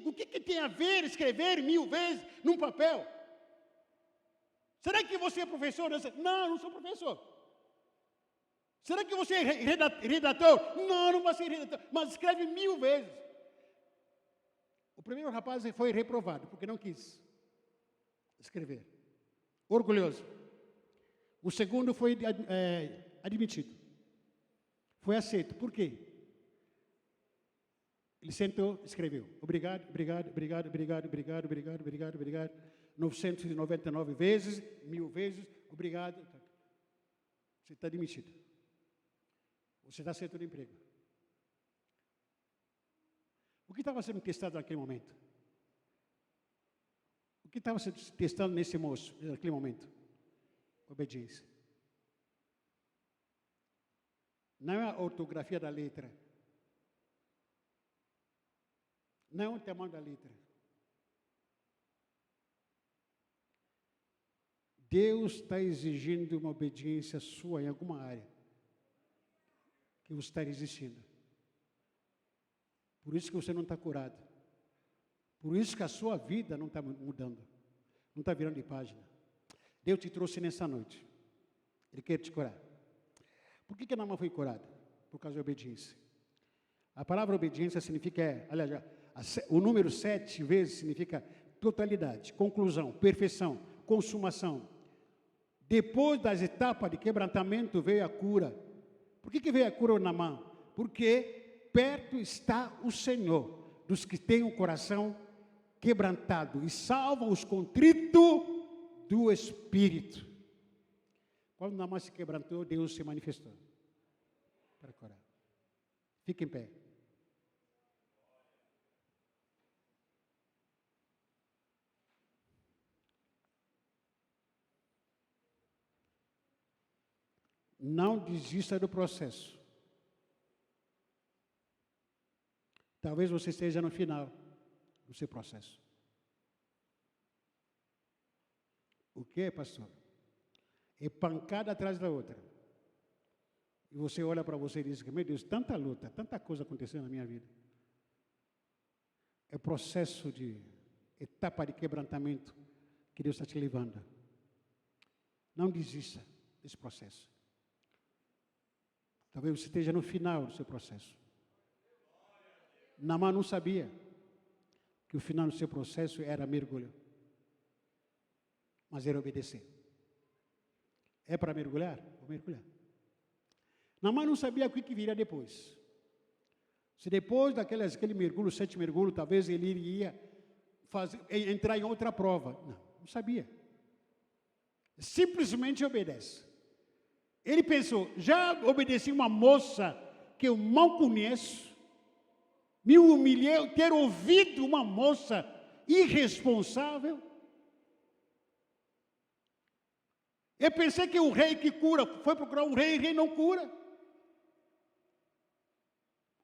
O que tem a ver escrever 1000 vezes num papel? Será que você é professor? Não, não sou professor. Será que você é redator? Não, não vou ser redator. Mas escreve 1000 vezes. O primeiro rapaz foi reprovado, porque não quis escrever. Orgulhoso. O segundo foi admitido. Foi aceito. Por quê? Ele sentou, escreveu. Obrigado, obrigado, obrigado, obrigado, obrigado, obrigado, obrigado, obrigado. 999 vezes, 1000 vezes, obrigado. Você está admitido. Você está aceito no emprego. O que estava sendo testado naquele momento? O que estava sendo testado nesse moço, naquele momento? Obediência. Não é a ortografia da letra. Não é o tamanho da letra. Deus está exigindo uma obediência sua em alguma área que você está resistindo. Por isso que você não está curado. Por isso que a sua vida não está mudando. Não está virando de página. Deus te trouxe nessa noite. Ele quer te curar. Por que Naamã foi curado? Por causa da obediência. A palavra obediência significa, aliás, o número 7 vezes significa totalidade, conclusão, perfeição, consumação. Depois das etapas de quebrantamento veio a cura. Por que veio a cura, Naamã? Porque perto está o Senhor dos que têm o coração quebrantado e salva os contritos do Espírito. Quando Naamã se quebrantou, Deus se manifestou para curar. Fique em pé. Não desista do processo. Talvez você esteja no final do seu processo. O que é, pastor? É pancada atrás da outra. E você olha para você e diz, meu Deus, tanta luta, tanta coisa acontecendo na minha vida. É o processo de etapa de quebrantamento que Deus está te levando. Não desista desse processo. Talvez você esteja no final do seu processo. Naamã não sabia que o final do seu processo era mergulho. Mas era obedecer. É para mergulhar? Vou mergulhar. Naamã não sabia o que viria depois. Se depois daquele mergulho, 7 mergulhos, talvez ele iria entrar em outra prova. Não sabia. Simplesmente obedece. Ele pensou, já obedeci uma moça que eu mal conheço, me humilhei, ter ouvido uma moça irresponsável. Eu pensei que o rei que cura, foi procurar um rei, e o rei não cura.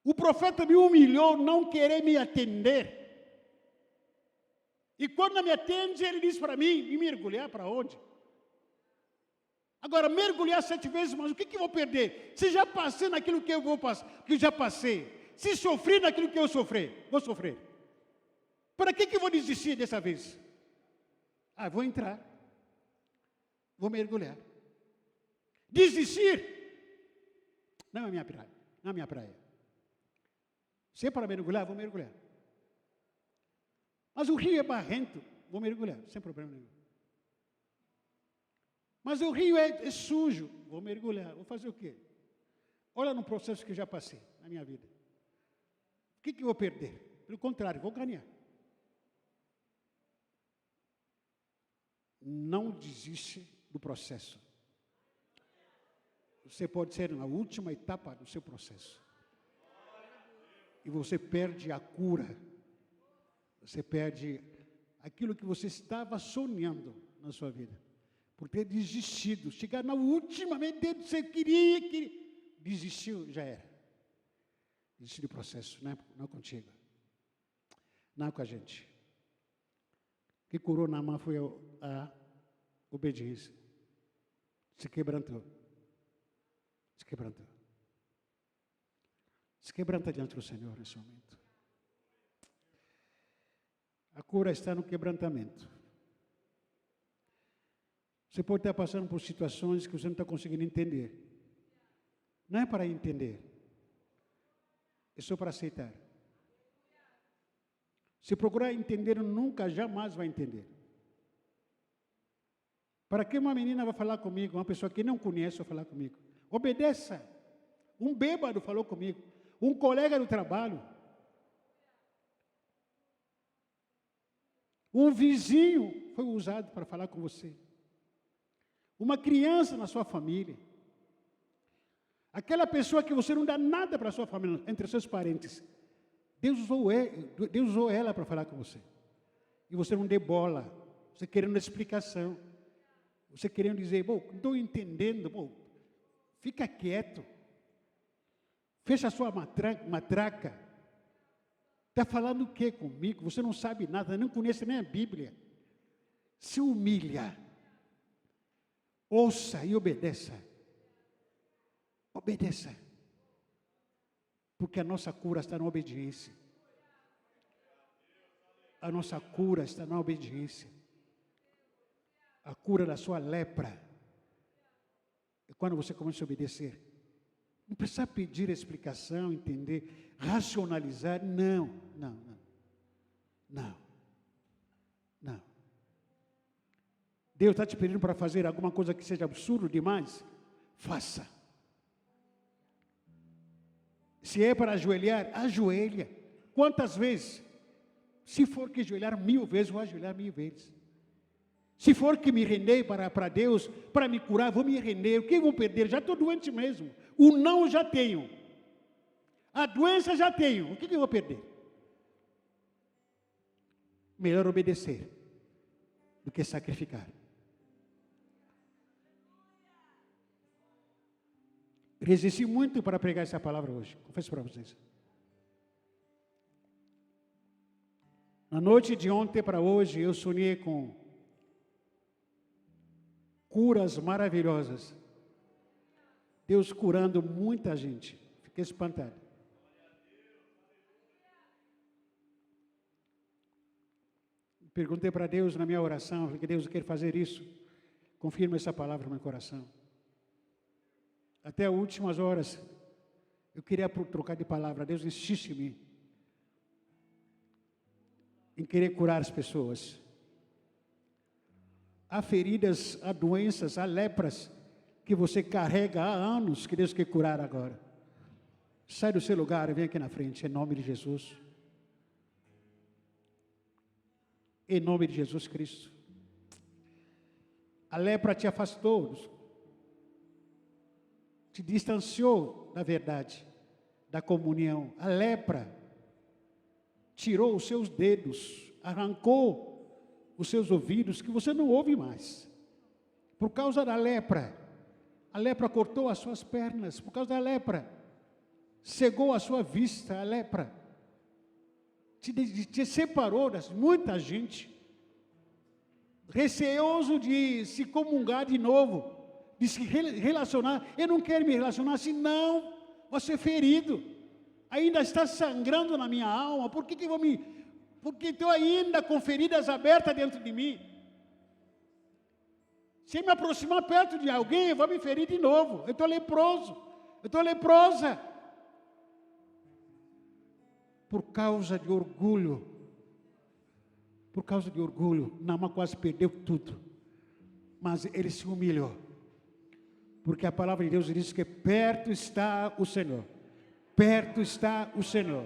O profeta me humilhou, não querer me atender. E quando não me atende, ele diz para mim, me mergulhar para onde? Agora, mergulhar 7 vezes, mas o que eu vou perder? Se já passei naquilo que eu vou passar, que eu já passei. Se sofri naquilo que eu vou sofrer. Para que eu vou desistir dessa vez? Vou entrar. Vou mergulhar. Desistir? Não é minha praia. Não é minha praia. Se é para mergulhar, vou mergulhar. Mas o rio é barrento, vou mergulhar, sem problema nenhum. Mas o rio é sujo, vou mergulhar, vou fazer o quê? Olha no processo que eu já passei na minha vida. O que eu vou perder? Pelo contrário, vou ganhar. Não desiste do processo. Você pode ser na última etapa do seu processo. E você perde a cura. Você perde aquilo que você estava sonhando na sua vida. Por ter desistido. Chegar na última vez, você queria. Desistiu, já era. Desistiu do processo, não contigo. Não com a gente. O que curou Naamã foi a obediência. Se quebrantou. Se quebrantou. Se quebranta diante do Senhor nesse momento. A cura está no quebrantamento. Você pode estar passando por situações que você não está conseguindo entender. Não é para entender. É só para aceitar. Se procurar entender, nunca, jamais vai entender. Para que uma menina vai falar comigo, uma pessoa que não conhece vai falar comigo? Obedeça. Um bêbado falou comigo, um colega do trabalho, um vizinho foi usado para falar com você, uma criança na sua família, aquela pessoa que você não dá nada para a sua família, entre seus parentes, Deus usou ela para falar com você, e você não dê bola, você querendo explicação, você querendo dizer, bom, não estou entendendo, bom, fica quieto, fecha a sua matraca, está falando o que comigo? Você não sabe nada, não conhece nem a Bíblia. Se humilha, ouça e obedeça. Obedeça. Porque a nossa cura está na obediência. A nossa cura está na obediência. A cura da sua lepra é quando você começa a obedecer. Não precisa pedir explicação, entender, racionalizar. Não. Deus está te pedindo para fazer alguma coisa que seja absurdo demais? Faça. Se é para ajoelhar, ajoelha. Quantas vezes? Se for que ajoelhar 1000 vezes, vou ajoelhar 1000 vezes. Se for que me render para Deus, para me curar, vou me render. O que eu vou perder? Já estou doente mesmo. O não já tenho. A doença já tenho. O que eu vou perder? Melhor obedecer do que sacrificar. Resisti muito para pregar essa palavra hoje. Confesso para vocês. Na noite de ontem para hoje, eu sonhei com curas maravilhosas. Deus curando muita gente. Fiquei espantado. Perguntei para Deus na minha oração, falei, Deus, eu quero fazer isso. Confirma essa palavra no meu coração. Até as últimas horas, eu queria trocar de palavra. Deus insiste em mim, em querer curar as pessoas. Há feridas, há doenças, há lepras que você carrega há anos que Deus quer curar agora. Sai do seu lugar e vem aqui na frente, em nome de Jesus. Em nome de Jesus Cristo. A lepra te afastou, te distanciou da verdade, da comunhão. A lepra tirou os seus dedos, arrancou os seus ouvidos, que você não ouve mais. Por causa da lepra, a lepra cortou as suas pernas. Por causa da lepra, cegou a sua vista. A lepra te separou de muita gente, receoso de se comungar de novo, de se relacionar. Eu não quero me relacionar assim, não, vou ser ferido, ainda está sangrando na minha alma, por que eu vou me... Porque estou ainda com feridas abertas dentro de mim. Se eu me aproximar perto de alguém, eu vou me ferir de novo. Eu estou leproso, eu estou leprosa. Por causa de orgulho. Por causa de orgulho, Naamã quase perdeu tudo. Mas ele se humilhou. Porque a palavra de Deus diz que perto está o Senhor. Perto está o Senhor.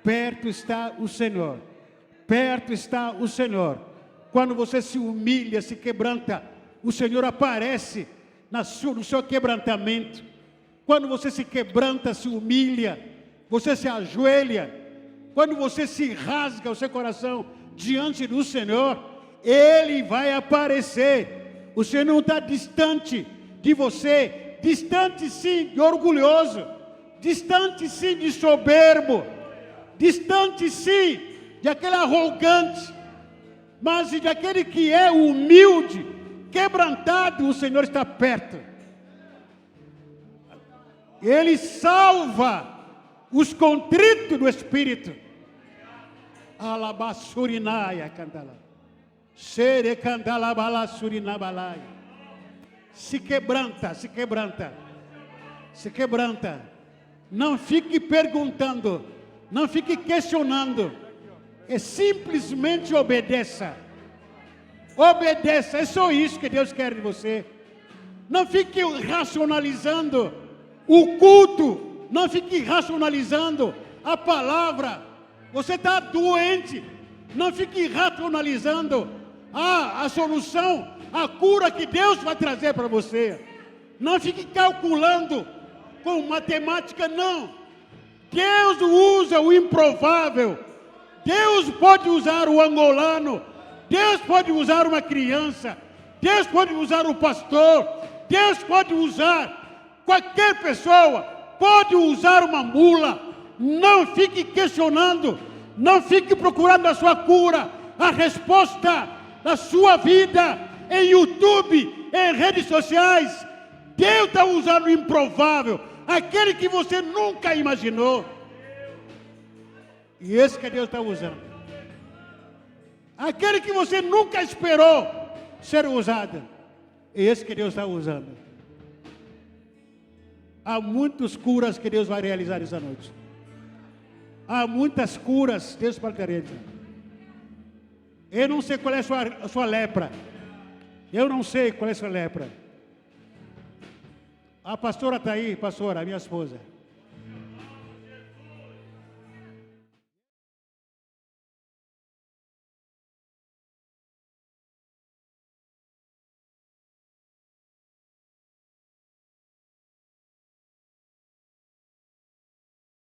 Perto está o Senhor. Perto está o Senhor. Quando você se humilha, se quebranta, o Senhor aparece no seu quebrantamento. Quando você se quebranta, se humilha, você se ajoelha, quando você se rasga o seu coração diante do Senhor, Ele vai aparecer. O Senhor não está distante de você, distante sim de orgulhoso, distante sim de soberbo, distante sim de aquele arrogante, mas de aquele que é humilde, quebrantado. O Senhor está perto. Ele salva os contritos do Espírito. Alabassurinaia candala. Sere candala balassurinabalai. Se quebranta, se quebranta. Se quebranta. Não fique perguntando, não fique questionando. É simplesmente obedeça. Obedeça, é só isso que Deus quer de você. Não fique racionalizando o culto, não fique racionalizando a palavra. Você está doente, não fique racionalizando a solução, a cura que Deus vai trazer para você. Não fique calculando com matemática, não. Deus usa o improvável. Deus pode usar o angolano. Deus pode usar uma criança. Deus pode usar o pastor. Deus pode usar qualquer pessoa. Pode usar uma mula. Não fique questionando. Não fique procurando a sua cura. A resposta da sua vida em YouTube, em redes sociais. Deus está usando o improvável. Aquele que você nunca imaginou. E esse que Deus está usando. Aquele que você nunca esperou ser usado. E esse que Deus está usando. Há muitas curas que Deus vai realizar essa noite. Há muitas curas que Deus pode realizar. Eu não sei qual é a sua lepra. Eu não sei qual é a sua lepra. A pastora está aí, pastora, minha esposa.